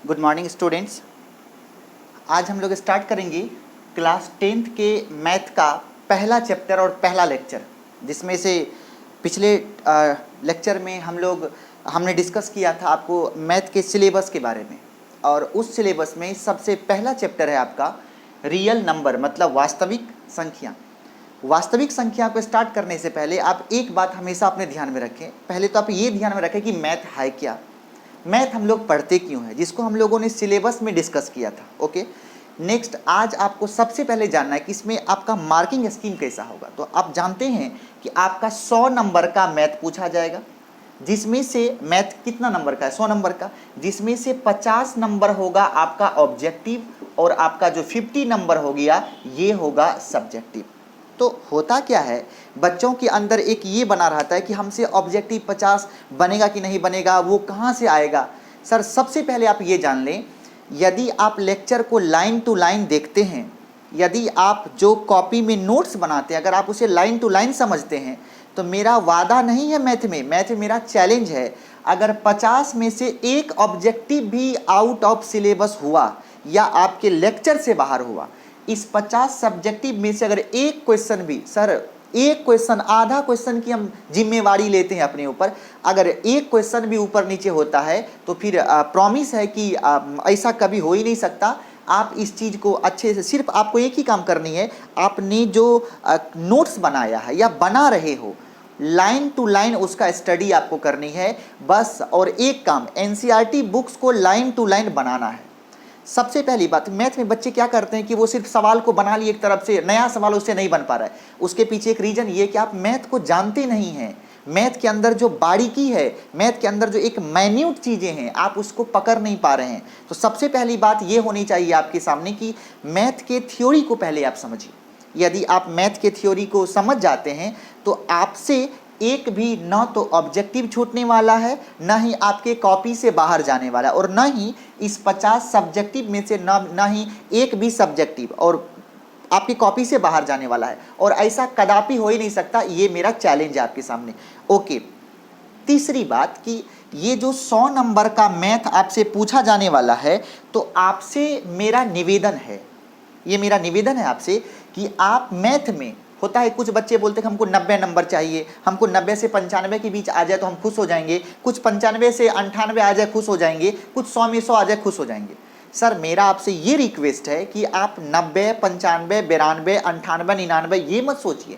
Good morning students. आज हम लोग स्टार्ट करेंगे क्लास 10th के मैथ का पहला चैप्टर और पहला लेक्चर, जिसमें से पिछले लेक्चर में हमने डिस्कस किया था आपको मैथ के सिलेबस के बारे में। और उस सिलेबस में सबसे पहला चैप्टर है आपका रियल नंबर, मतलब वास्तविक संख्या। वास्तविक संख्या को स्टार्ट करने से पहले आप एक बात हमेशा अपने ध्यान में रखें। पहले तो आप ये ध्यान में रखें कि मैथ है क्या, मैथ हम लोग पढ़ते क्यों हैं, जिसको हम लोगों ने सिलेबस में डिस्कस किया था। ओके, नेक्स्ट आज आपको सबसे पहले जानना है कि इसमें आपका मार्किंग स्कीम कैसा होगा। तो आप जानते हैं कि आपका 100 नंबर का मैथ पूछा जाएगा, जिसमें से मैथ कितना नंबर का है, 100 नंबर का, जिसमें से 50 नंबर होगा आपका ऑब्जेक्टिव और आपका जो 50 नंबर हो गया ये होगा सब्जेक्टिव। तो होता क्या है, बच्चों के अंदर एक ये बना रहता है कि हमसे ऑब्जेक्टिव 50 बनेगा कि नहीं बनेगा, वो कहाँ से आएगा। सर सबसे पहले आप ये जान लें, यदि आप लेक्चर को लाइन टू लाइन देखते हैं, यदि आप जो कॉपी में नोट्स बनाते हैं, अगर आप उसे लाइन टू लाइन समझते हैं, तो मेरा वादा नहीं है मैथ में मेरा चैलेंज है, अगर 50 में से एक ऑब्जेक्टिव भी आउट ऑफ सिलेबस हुआ या आपके लेक्चर से बाहर हुआ, इस 50 सब्जेक्टिव में से अगर एक क्वेश्चन भी, सर एक क्वेश्चन, आधा क्वेश्चन की हम जिम्मेवारी लेते हैं अपने ऊपर, अगर एक क्वेश्चन भी ऊपर नीचे होता है तो फिर प्रॉमिस है कि ऐसा कभी हो ही नहीं सकता। आप इस चीज़ को अच्छे से, सिर्फ आपको एक ही काम करनी है, आपने जो नोट्स बनाया है या बना रहे हो, लाइन टू लाइन उसका स्टडी आपको करनी है बस। और एक काम, एनसीईआरटी बुक्स को लाइन टू लाइन बनाना है। सबसे पहली बात, मैथ में बच्चे क्या करते हैं कि वो सिर्फ सवाल को बना लिए एक तरफ से, नया सवाल उससे नहीं बन पा रहा है। उसके पीछे एक रीज़न ये कि आप मैथ को जानते नहीं हैं। मैथ के अंदर जो बारीकी है, मैथ के अंदर जो एक माइन्यूट चीज़ें हैं, आप उसको पकड़ नहीं पा रहे हैं। तो सबसे पहली बात ये होनी चाहिए आपके सामने कि मैथ के थ्योरी को पहले आप समझिए। यदि आप मैथ के थ्योरी को समझ जाते हैं तो आपसे एक भी ना तो ऑब्जेक्टिव छूटने वाला है, ना ही आपके कॉपी से बाहर जाने वाला है, और ना ही इस 50 सब्जेक्टिव में से ना ही एक भी सब्जेक्टिव और आपकी कॉपी से बाहर जाने वाला है। और ऐसा कदापि हो ही नहीं सकता, ये मेरा चैलेंज है आपके सामने। ओके, तीसरी बात कि ये जो 100 नंबर का मैथ आपसे पूछा जाने वाला है, तो आपसे मेरा निवेदन है, ये मेरा निवेदन है आपसे कि आप मैथ में, होता है कुछ बच्चे बोलते हैं कि हमको 90 नंबर चाहिए, हमको 90 से 95 के बीच आ जाए तो हम खुश हो जाएंगे, कुछ 95 से 98 आ जाए खुश हो जाएंगे, कुछ 100 में 100 आ जाए खुश हो जाएंगे। सर मेरा आपसे ये रिक्वेस्ट है कि आप 90, 95, 92, 98, 99 ये मत सोचिए।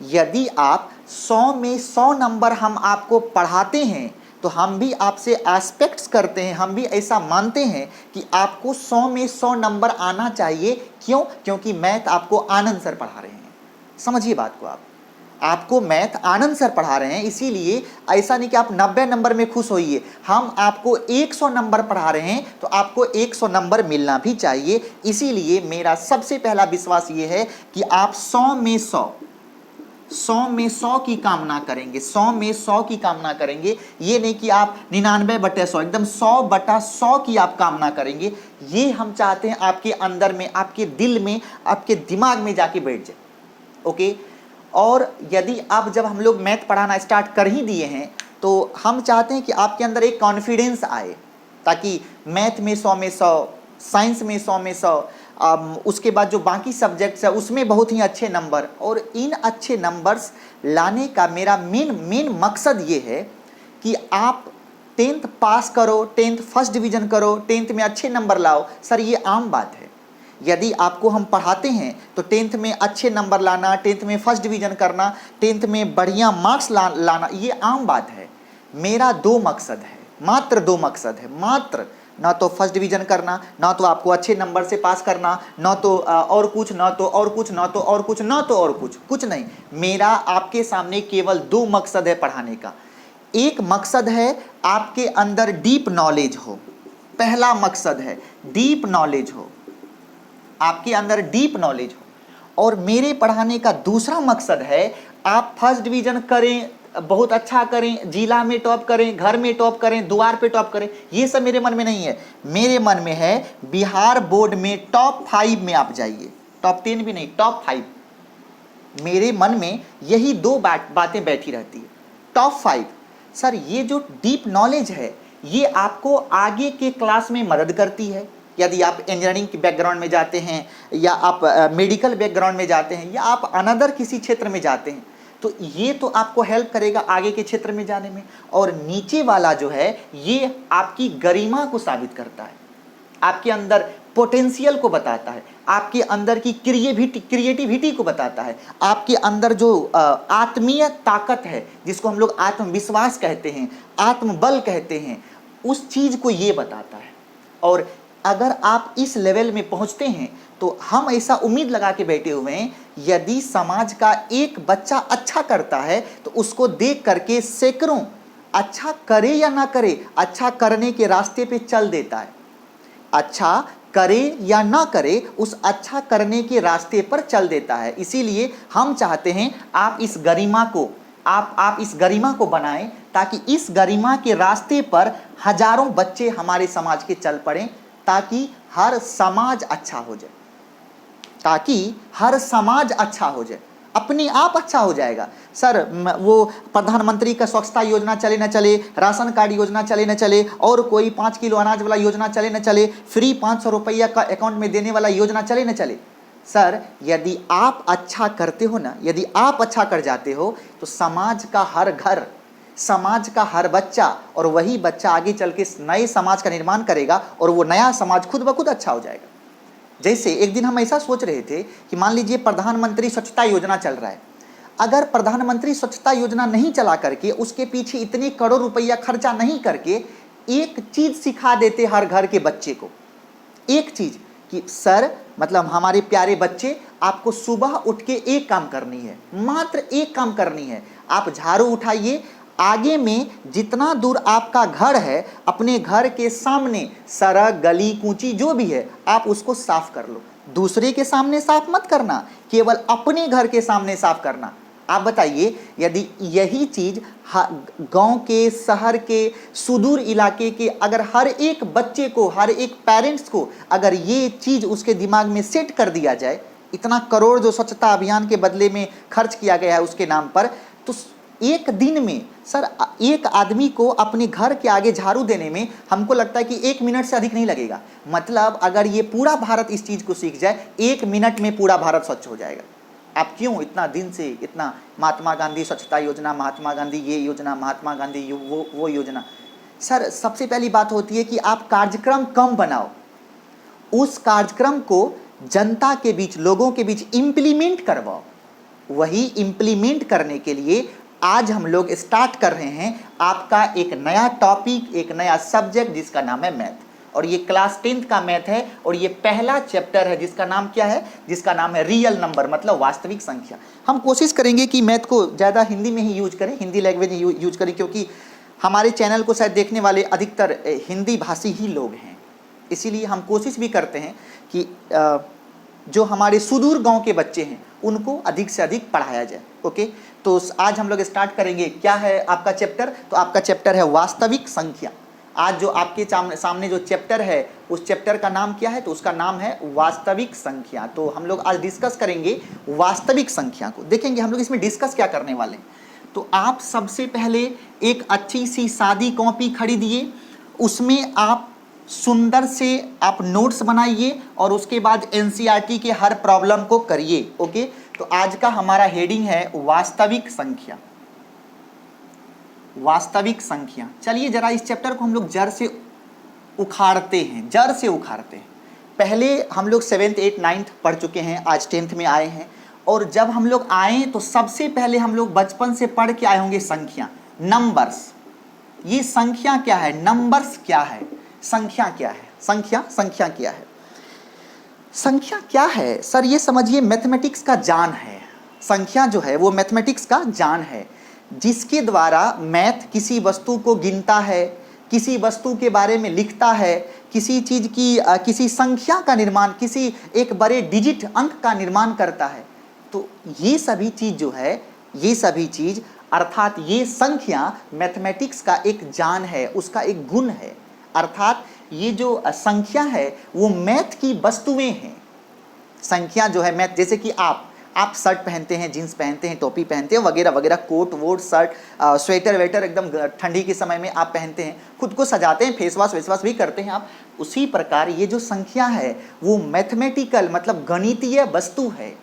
यदि आप 100 में 100 नंबर हम आपको पढ़ाते हैं तो हम भी आपसे एस्पेक्ट्स करते हैं, हम भी ऐसा मानते हैं कि आपको 100 में 100 नंबर आना चाहिए। क्यों? क्योंकि मैथ आपको आनंद सर पढ़ा रहे हैं। समझिए बात को, आपको मैथ आनंद सर पढ़ा रहे हैं, इसीलिए ऐसा नहीं कि आप 90 नंबर में खुश होइए। हम आपको 100 नंबर पढ़ा रहे हैं तो आपको 100 नंबर मिलना भी चाहिए। इसीलिए मेरा सबसे पहला विश्वास ये है कि आप 100 में 100 की कामना करेंगे, 100 में 100 की कामना करेंगे। ये नहीं कि आप 99/100, एकदम 100/100 की आप कामना करेंगे। ये हम चाहते हैं आपके अंदर में, आपके दिल में, आपके दिमाग में जाके बैठ जाए। ओके, और यदि आप, जब हम लोग मैथ पढ़ाना स्टार्ट कर ही दिए हैं, तो हम चाहते हैं कि आपके अंदर एक कॉन्फिडेंस आए, ताकि मैथ में 100 में 100, साइंस में 100 में 100, उसके बाद जो बाकी सब्जेक्ट्स है उसमें बहुत ही अच्छे नंबर। और इन अच्छे नंबर्स लाने का मेरा मेन मकसद ये है कि आप 10th पास करो, 10th फर्स्ट डिवीज़न करो, 10th में अच्छे नंबर लाओ। सर ये आम बात है, यदि आपको हम पढ़ाते हैं तो 10th में अच्छे नंबर लाना, 10th में फर्स्ट डिवीज़न करना, 10th में बढ़िया मार्क्स लाना, ये आम बात है। मेरा 2 मकसद है, मात्र 2 मकसद है, मात्र, ना तो फर्स्ट डिवीज़न करना, ना तो आपको अच्छे नंबर से पास करना, ना तो और कुछ, ना तो और कुछ, ना तो और कुछ, ना तो और कुछ नहीं। मेरा आपके सामने केवल 2 मकसद है पढ़ाने का। एक मकसद है आपके अंदर डीप नॉलेज हो, पहला मकसद है डीप नॉलेज हो, आपके अंदर डीप नॉलेज हो। और मेरे पढ़ाने का दूसरा मकसद है आप फर्स्ट डिवीज़न करें, बहुत अच्छा करें, जिला में टॉप करें, घर में टॉप करें, द्वार पे टॉप करें। ये सब मेरे मन में नहीं है। मेरे मन में है बिहार बोर्ड में टॉप 5 में आप जाइए, टॉप 10 भी नहीं, टॉप 5। मेरे मन में यही 2 बातें बैठी रहती है, टॉप 5। सर ये जो डीप नॉलेज है, ये आपको आगे के क्लास में मदद करती है। यदि आप इंजीनियरिंग के बैकग्राउंड में जाते हैं या आप मेडिकल बैकग्राउंड में जाते हैं या आप अनदर किसी क्षेत्र में जाते हैं, तो ये तो आपको हेल्प करेगा आगे के क्षेत्र में जाने में। और नीचे वाला जो है ये आपकी गरिमा को साबित करता है, आपके अंदर पोटेंशियल को बताता है, आपके अंदर की क्रिएटिविटी को बताता है, आपके अंदर जो आत्मीय ताकत है जिसको हम लोग आत्मविश्वास कहते हैं, आत्मबल कहते हैं, उस चीज को ये बताता है। और अगर आप इस लेवल में पहुंचते हैं तो हम ऐसा उम्मीद लगा के बैठे हुए हैं, यदि समाज का एक बच्चा अच्छा करता है तो उसको देख करके सैकड़ों अच्छा करे या ना करे अच्छा करने के रास्ते पे चल देता है। अच्छा करे या ना करे उस अच्छा करने के रास्ते पर चल देता है। इसीलिए हम चाहते हैं आप इस गरिमा को आप इस गरिमा को बनाएं, ताकि इस गरिमा के रास्ते पर हजारों बच्चे हमारे समाज के चल पड़ें, ताकि हर समाज अच्छा हो जाए, ताकि हर समाज अच्छा हो जाए, अपने आप अच्छा हो जाएगा। सर वो प्रधानमंत्री का स्वच्छता योजना चले न चले, राशन कार्ड योजना चले न चले, और कोई 5 किलो अनाज वाला योजना चले न चले, फ्री 500 रुपया का अकाउंट में देने वाला योजना चले न चले, सर यदि आप अच्छा करते हो ना, यदि आप अच्छा कर जाते हो तो समाज का हर घर, समाज का हर बच्चा, और वही बच्चा आगे चल के नए समाज का निर्माण करेगा और वो नया समाज खुद ब खुद अच्छा हो जाएगा। जैसे एक दिन हम ऐसा सोच रहे थे कि मान लीजिए प्रधानमंत्री स्वच्छता योजना चल रहा है, अगर प्रधानमंत्री स्वच्छता योजना नहीं चला करके उसके पीछे इतने करोड़ रुपया खर्चा नहीं करके एक चीज सिखा देते हर घर के बच्चे को, एक चीज कि सर मतलब हमारे प्यारे बच्चे, आपको सुबह उठ के एक काम करनी है, मात्र एक काम करनी है, आप झाड़ू उठाइए, आगे में जितना दूर आपका घर है अपने घर के सामने सड़क गली कूची जो भी है आप उसको साफ कर लो। दूसरे के सामने साफ मत करना, केवल अपने घर के सामने साफ करना। आप बताइए यदि यही चीज गांव के, शहर के, सुदूर इलाके के अगर हर एक बच्चे को, हर एक पेरेंट्स को अगर ये चीज उसके दिमाग में सेट कर दिया जाए, इतना करोड़ जो स्वच्छता अभियान के बदले में खर्च किया गया है उसके नाम पर, तो एक दिन में सर एक आदमी को अपने घर के आगे झाड़ू देने में हमको लगता है कि 1 मिनट से अधिक नहीं लगेगा। मतलब अगर ये पूरा भारत इस चीज को सीख जाए, 1 मिनट में पूरा भारत स्वच्छ हो जाएगा। आप क्यों इतना दिन से इतना महात्मा गांधी स्वच्छता योजना, महात्मा गांधी ये योजना, महात्मा गांधी वो योजना। सर सबसे पहली बात होती है कि आप कार्यक्रम कम बनाओ, उस कार्यक्रम को जनता के बीच, लोगों के बीच इम्प्लीमेंट करवाओ। वही इम्प्लीमेंट करने के लिए आज हम लोग स्टार्ट कर रहे हैं आपका एक नया टॉपिक, एक नया सब्जेक्ट जिसका नाम है मैथ। और ये क्लास 10th का मैथ है और ये पहला चैप्टर है जिसका नाम क्या है, जिसका नाम है रियल नंबर, मतलब वास्तविक संख्या। हम कोशिश करेंगे कि मैथ को ज़्यादा हिंदी में ही यूज करें, हिंदी लैंग्वेज यूज करें, क्योंकि हमारे चैनल को शायद देखने वाले अधिकतर हिंदी भाषी ही लोग हैं। इसीलिए हम कोशिश भी करते हैं कि जो हमारे सुदूर गांव के बच्चे हैं उनको अधिक से अधिक पढ़ाया जाए। ओके, तो आज हम लोग स्टार्ट करेंगे। क्या है आपका चैप्टर? तो आपका चैप्टर है वास्तविक संख्या। आज जो आपके सामने जो चैप्टर है उस चैप्टर का नाम क्या है? तो उसका नाम है वास्तविक संख्या। तो हम लोग आज डिस्कस करेंगे वास्तविक संख्या को। देखेंगे हम लोग इसमें डिस्कस क्या करने वाले हैं। तो आप सबसे पहले एक अच्छी सी सादी कॉपी खरीदिए, उसमें आप सुंदर से आप नोट्स बनाइए और उसके बाद एनसीईआरटी के हर प्रॉब्लम को करिए। ओके, तो आज का हमारा हेडिंग है वास्तविक संख्या। वास्तविक संख्या। चलिए जरा इस चैप्टर को हम लोग जड़ से उखाड़ते हैं, जड़ से उखाड़ते हैं। पहले हम लोग 7th 8th 9th पढ़ चुके हैं, आज 10th में आए हैं। और जब हम लोग आए तो सबसे पहले हम लोग बचपन से पढ़ के आए होंगे संख्या, नंबर्स। ये संख्या क्या है, नंबर्स क्या है, संख्या क्या है, संख्या क्या है। संख्या क्या है सर? ये समझिए मैथमेटिक्स का जान है। संख्या जो है वो मैथमेटिक्स का जान है, जिसके द्वारा मैथ किसी वस्तु को गिनता है, किसी वस्तु के बारे में लिखता है, किसी चीज की किसी संख्या का निर्माण, किसी एक बड़े डिजिट अंक का निर्माण करता है। तो ये सभी चीज जो है, ये सभी चीज अर्थात ये संख्या मैथमेटिक्स का एक जान है, उसका एक गुण है। अर्थात ये जो संख्या है वो मैथ की वस्तुएं हैं। संख्या जो है मैथ, जैसे कि आप शर्ट पहनते हैं, जीन्स पहनते हैं, टोपी पहनते हैं, वगैरह वगैरह, कोट वोट शर्ट, स्वेटर वेटर एकदम ठंडी के समय में आप पहनते हैं, खुद को सजाते हैं, फेस वॉश भी करते हैं आप। उसी प्रकार ये जो संख्या है वो मैथमेटिकल मतलब गणितीय वस्तु है।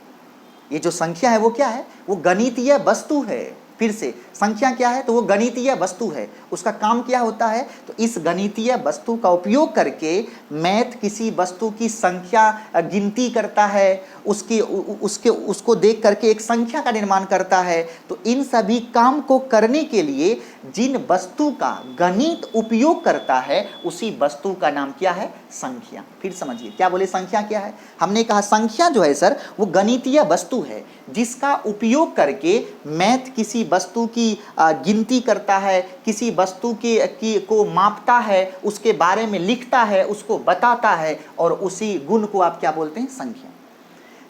ये जो संख्या है वो क्या है? वो गणितीय वस्तु है। फिर से संख्या क्या है? तो वो गणितीय वस्तु है। उसका काम क्या होता है? तो इस गणितीय वस्तु का उपयोग करके मैथ किसी वस्तु की संख्या गिनती करता है, उसको देख करके एक संख्या का निर्माण करता है। तो इन सभी काम को करने के लिए जिन वस्तु का गणित उपयोग करता है उसी वस्तु का नाम क्या है? संख्या। फिर समझिए क्या बोले, संख्या क्या है? हमने कहा संख्या जो है सर वो गणितीय वस्तु है जिसका उपयोग करके मैथ किसी वस्तु की गिनती करता है, किसी वस्तु को मापता है, उसके बारे में लिखता है, उसको बताता है, और उसी गुण को आप क्या बोलते हैं? संख्या।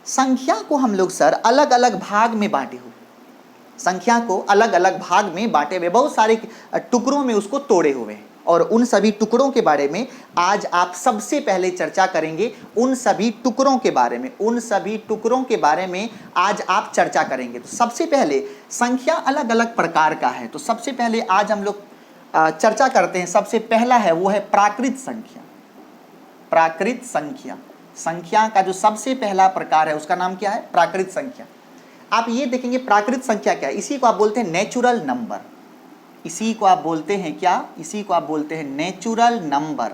संख्या को हम लोग सर अलग अलग भाग में बांटे हुए, संख्या को अलग अलग भाग में बांटे हुए, बहुत सारे टुकड़ों में उसको तोड़े हुए हैं, और उन सभी टुकड़ों के बारे में आज आप सबसे पहले चर्चा करेंगे। उन सभी टुकड़ों के बारे में, उन सभी टुकड़ों के बारे में आज आप चर्चा करेंगे। तो सबसे पहले संख्या अलग अलग प्रकार का है, तो सबसे पहले आज हम लोग चर्चा करते हैं। सबसे पहला है वो है प्राकृत संख्या। प्राकृत संख्या, संख्या का जो सबसे पहला प्रकार है उसका नाम क्या है? प्राकृत संख्या। आप ये देखेंगे प्राकृत संख्या क्या है, इसी को आप बोलते हैं नेचुरल नंबर। इसी को आप बोलते हैं क्या? इसी को आप बोलते हैं नेचुरल नंबर।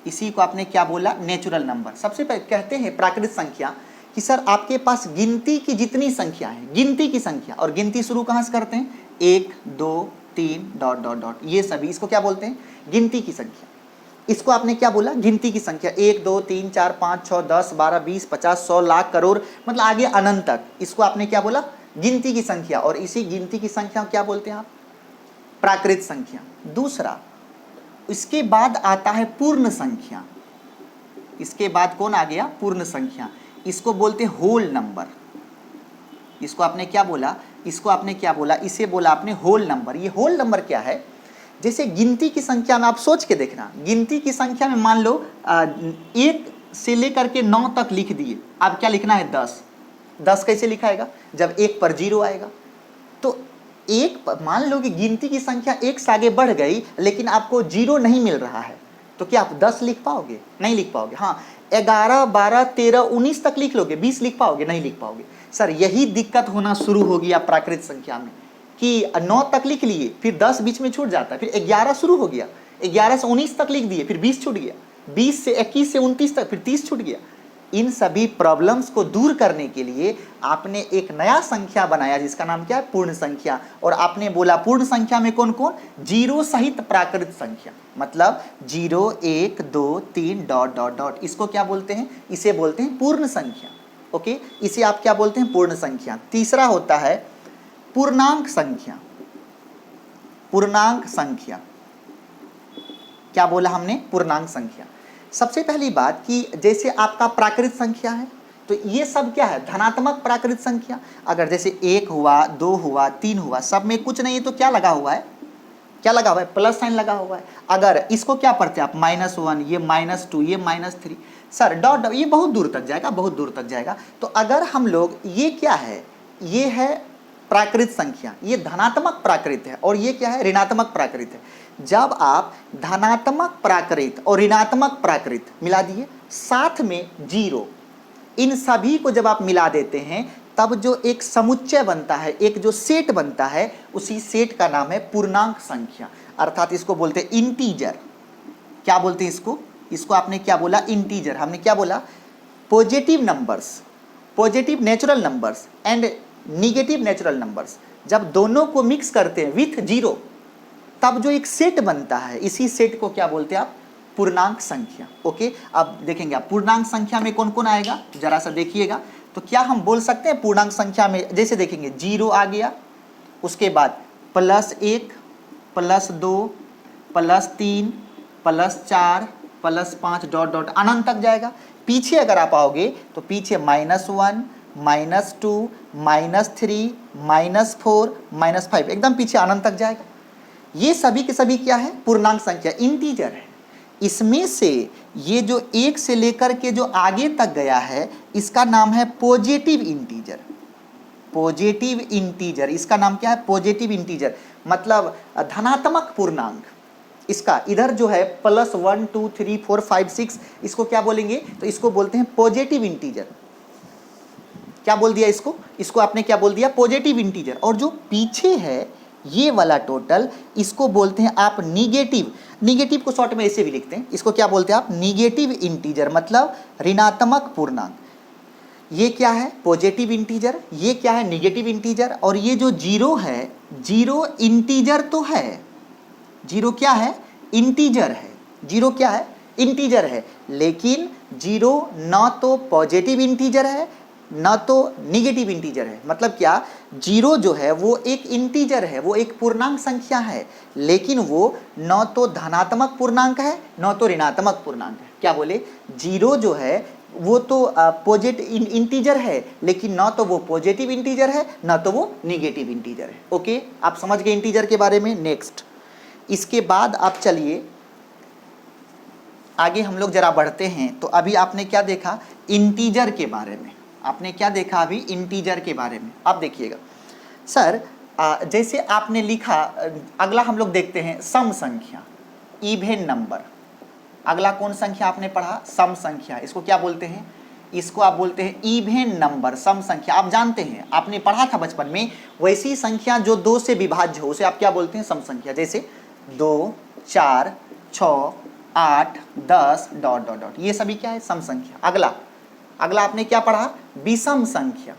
इसी को आपने क्या बोला? Natural number. सबसे पहले कहते हैं प्राकृत संख्या कि सर आपके पास गिनती की जितनी संख्या है, गिनती की संख्या, और गिनती शुरू कहाँ से करते हैं? 1 2 3 डॉट डॉट डॉट, ये सभी, इसको क्या बोलते हैं? गिनती की संख्या। इसको आपने क्या बोला? गिनती की संख्या। 1 2 3 4 5 6 10 12 20 50 100 लाख करोड़, मतलब आगे अनंत तक, इसको आपने क्या बोला? गिनती की संख्या। और इसी गिनती की संख्या क्या बोलते हैं आप? प्राकृत संख्या। दूसरा, इसके बाद आता है पूर्ण संख्या। इसके बाद कौन आ गया? पूर्ण संख्या। इसको बोलते हैं होल नंबर। इसको आपने क्या बोला? इसको आपने क्या बोला? इसे बोला आपने होल नंबर। ये होल नंबर क्या है? जैसे गिनती की संख्या में आप सोच के देखना, गिनती की संख्या में मान लो 1 से लेकर के 9 तक लिख दिए, अब क्या लिखना है? 10। 10 कैसे लिखाएगा? जब 1 पर 0 आएगा। तो मान लो कि गिनती की संख्या 1 से आगे बढ़ गई, लेकिन आपको 0 नहीं मिल रहा है, तो क्या आप 10 लिख पाओगे? नहीं लिख पाओगे। हाँ, 11 12 13 19 तक लिख लोगे, 20 लिख पाओगे? नहीं लिख पाओगे। सर यही दिक्कत होना शुरू होगी आप प्राकृत संख्या में कि 9 तक लिख लिए, फिर 10 बीच में छूट जाता है, फिर 11 शुरू हो गया, 11 से 19 तक लिख दिए, फिर 20 छूट गया, 20 से 21 से 29 तक, फिर 30 छूट गया। इन सभी प्रॉब्लम्स को दूर करने के लिए आपने एक नया संख्या बनाया जिसका नाम क्या है? पूर्ण संख्या। और आपने बोला पूर्ण संख्या में कौन कौन? 0 सहित प्राकृत संख्या, मतलब 0 1 2 3 डॉट डॉट डॉट, इसको क्या बोलते हैं? इसे बोलते हैं पूर्ण संख्या। ओके, इसे आप क्या बोलते हैं? पूर्ण संख्या। तीसरा होता है पूर्णांक संख्या। पूर्णांक संख्या क्या बोला हमने? पूर्णांक संख्या। सबसे पहली बात कि जैसे आपका प्राकृत संख्या है, तो ये सब क्या है? धनात्मक प्राकृत संख्या। अगर जैसे 1 हुआ, 2 हुआ, 3 हुआ, सब में कुछ नहीं है तो क्या लगा हुआ है? क्या लगा हुआ है? प्लस साइन लगा हुआ है। अगर इसको क्या पढ़ते हैं आप? -1, ये -2, ये -3, सर डॉट डॉट, ये बहुत दूर तक जाएगा, बहुत दूर तक जाएगा। तो अगर हम लोग, ये क्या है? ये है प्राकृत संख्या, ये धनात्मक प्राकृत है, और ये क्या है? ऋणात्मक प्राकृत है। जब आप धनात्मक प्राकृत और ऋणात्मक प्राकृत मिला दिए, साथ में 0, इन सभी को जब आप मिला देते हैं तब जो एक समुच्चय बनता है, एक जो सेट बनता है, उसी सेट का नाम है पूर्णांक संख्या, अर्थात इसको बोलते हैं इंटीजर। क्या बोलते हैं इसको? इसको आपने क्या बोला? इंटीजर। हमने क्या बोला? Positive numbers, positive natural numbers and negative natural numbers, जब दोनों को मिक्स करते हैं विथ 0, तब जो एक सेट बनता है, इसी सेट को क्या बोलते हैं आप? पूर्णांक संख्या। ओके, अब देखेंगे आप पूर्णांक संख्या में कौन कौन आएगा, जरा सा देखिएगा। तो क्या हम बोल सकते हैं पूर्णांक संख्या में? जैसे देखेंगे 0 आ गया, उसके बाद +1 +2 +3 +4 +5 डॉट डॉट अनंत तक जाएगा। पीछे अगर आप आओगे तो पीछे -1 -2 -3 -4 -5, एकदम पीछे अनंत तक जाएगा। ये सभी के सभी क्या है? पूर्णांक संख्या, इंटीजर है। इसमें से ये जो 1 से लेकर के जो आगे तक गया है इसका नाम है पॉजिटिव इंटीजर। पॉजिटिव इंटीजर, इसका नाम क्या है? पॉजिटिव इंटीजर, मतलब धनात्मक पूर्णांक। इसका इधर जो है +1 2 3 4 5 6, इसको क्या बोलेंगे? तो इसको बोलते हैं पॉजिटिव इंटीजर। क्या बोल दिया इसको? इसको आपने क्या बोल दिया? Positive integer. और जो पीछे है ये वाला टोटल, इसको बोलते हैं आप निगेटिव। निगेटिव को शॉर्ट में ऐसे भी लिखते हैं, इसको क्या बोलते हैं आप? निगेटिव इंटीजर, मतलब ऋणात्मक पूर्णांक। ये क्या है? Positive integer. ये क्या है? Negative integer. और ये जो जीरो है, जीरो इंटीजर तो है। जीरो क्या है? इंटीजर है। जीरो क्या है? इंटीजर है। लेकिन जीरो ना तो पॉजिटिव इंटीजर है ना तो निगेटिव इंटीजर है। मतलब क्या? जीरो जो है वो एक इंटीजर है, वो एक पूर्णांक संख्या है, लेकिन वो न तो धनात्मक पूर्णांक है न तो ऋणात्मक पूर्णांक है। क्या बोले? जीरो जो है वो तो पॉजिटिव इंटीजर है, लेकिन न तो वो पॉजिटिव इंटीजर है न तो वो निगेटिव इंटीजर है। ओके, आप समझ गए इंटीजर के बारे में। नेक्स्ट, इसके बाद आप चलिए आगे हम लोग जरा बढ़ते हैं। तो अभी आपने क्या देखा? इंटीजर के बारे में। आपने क्या देखा अभी? इंटीजर के बारे में। अब देखिएगा सर, जैसे आपने लिखा, अगला हम लोग देखते हैं सम संख्या, इवेन नंबर। अगला कौन संख्या आपने पढ़ा? सम संख्या। इसको क्या बोलते हैं? इसको आप बोलते हैं इवेन नंबर, सम संख्या। आप जानते हैं, आपने पढ़ा था बचपन में, वैसी संख्या जो 2 से विभाज्य हो उसे आप क्या बोलते हैं? सम संख्या। जैसे 2 4 6 8 10 ... ये सभी क्या है? सम संख्या। अगला आपने क्या पढ़ा? विषम संख्या।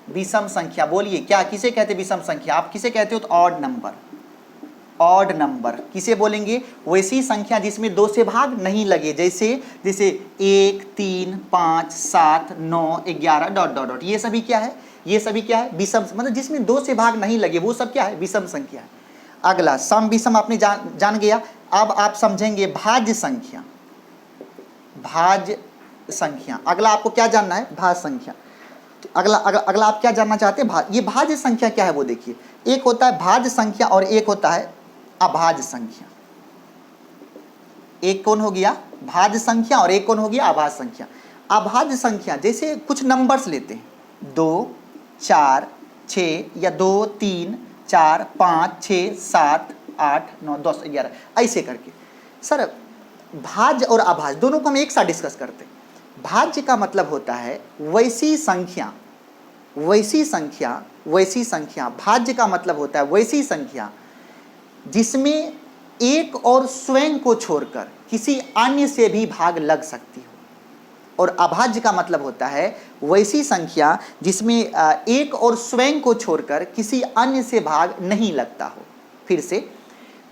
विषम संख्या बोलिए क्या, किसे कहते हैं विषम संख्या? आप किसे कहते हो? तो ऑड नंबर। ऑड नंबर किसे बोलेंगे? वैसी संख्या जिसमें 2 से भाग नहीं लगे, जैसे 1 3 5 7 9 11 ... ये सभी क्या है? ये सभी क्या है? विषम, मतलब जिसमें 2 से भाग नहीं लगे वो सब क्या है? विषम संख्या है। अगला सम विषम आपने जान गया। अब आप समझेंगे भाज्य संख्या। भाज्य संख्या, अगला आपको क्या जानना है? भाज्य संख्या। तो अगला आप क्या जानना चाहते हैं? ये भाज्य संख्या क्या है वो देखिए। एक होता है भाज्य संख्या और एक होता है अभाज्य संख्या। एक कौन हो गया? भाज्य संख्या और एक कौन हो गया? अभाज्य संख्या। अभाज्य संख्या जैसे कुछ नंबर्स लेते हैं, 2 4 6 या 2 3 4 5 6 7 8 9 10 11 ऐसे करके। सर भाज्य और अभाज्य दोनों को हम एक साथ डिस्कस करते हैं। भाज्य का मतलब होता है वैसी संख्या, वैसी संख्या, वैसी संख्या। भाज्य का मतलब होता है वैसी संख्या जिसमें एक और स्वयं को छोड़कर किसी अन्य से भी भाग लग सकती हो। और अभाज्य का मतलब होता है वैसी संख्या जिसमें एक और स्वयं को छोड़कर किसी अन्य से भाग नहीं लगता हो। फिर से,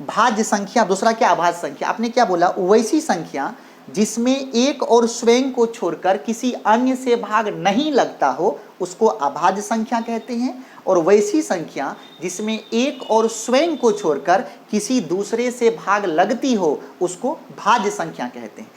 भाज्य संख्या, दूसरा क्या? अभाज्य संख्या। आपने क्या बोला? वैसी संख्या जिसमें एक और स्वयं को छोड़कर किसी अन्य से भाग नहीं लगता हो उसको अभाज्य संख्या कहते हैं। और वैसी संख्या जिसमें एक और स्वयं को छोड़कर किसी दूसरे से भाग लगती हो उसको भाज्य संख्या कहते हैं।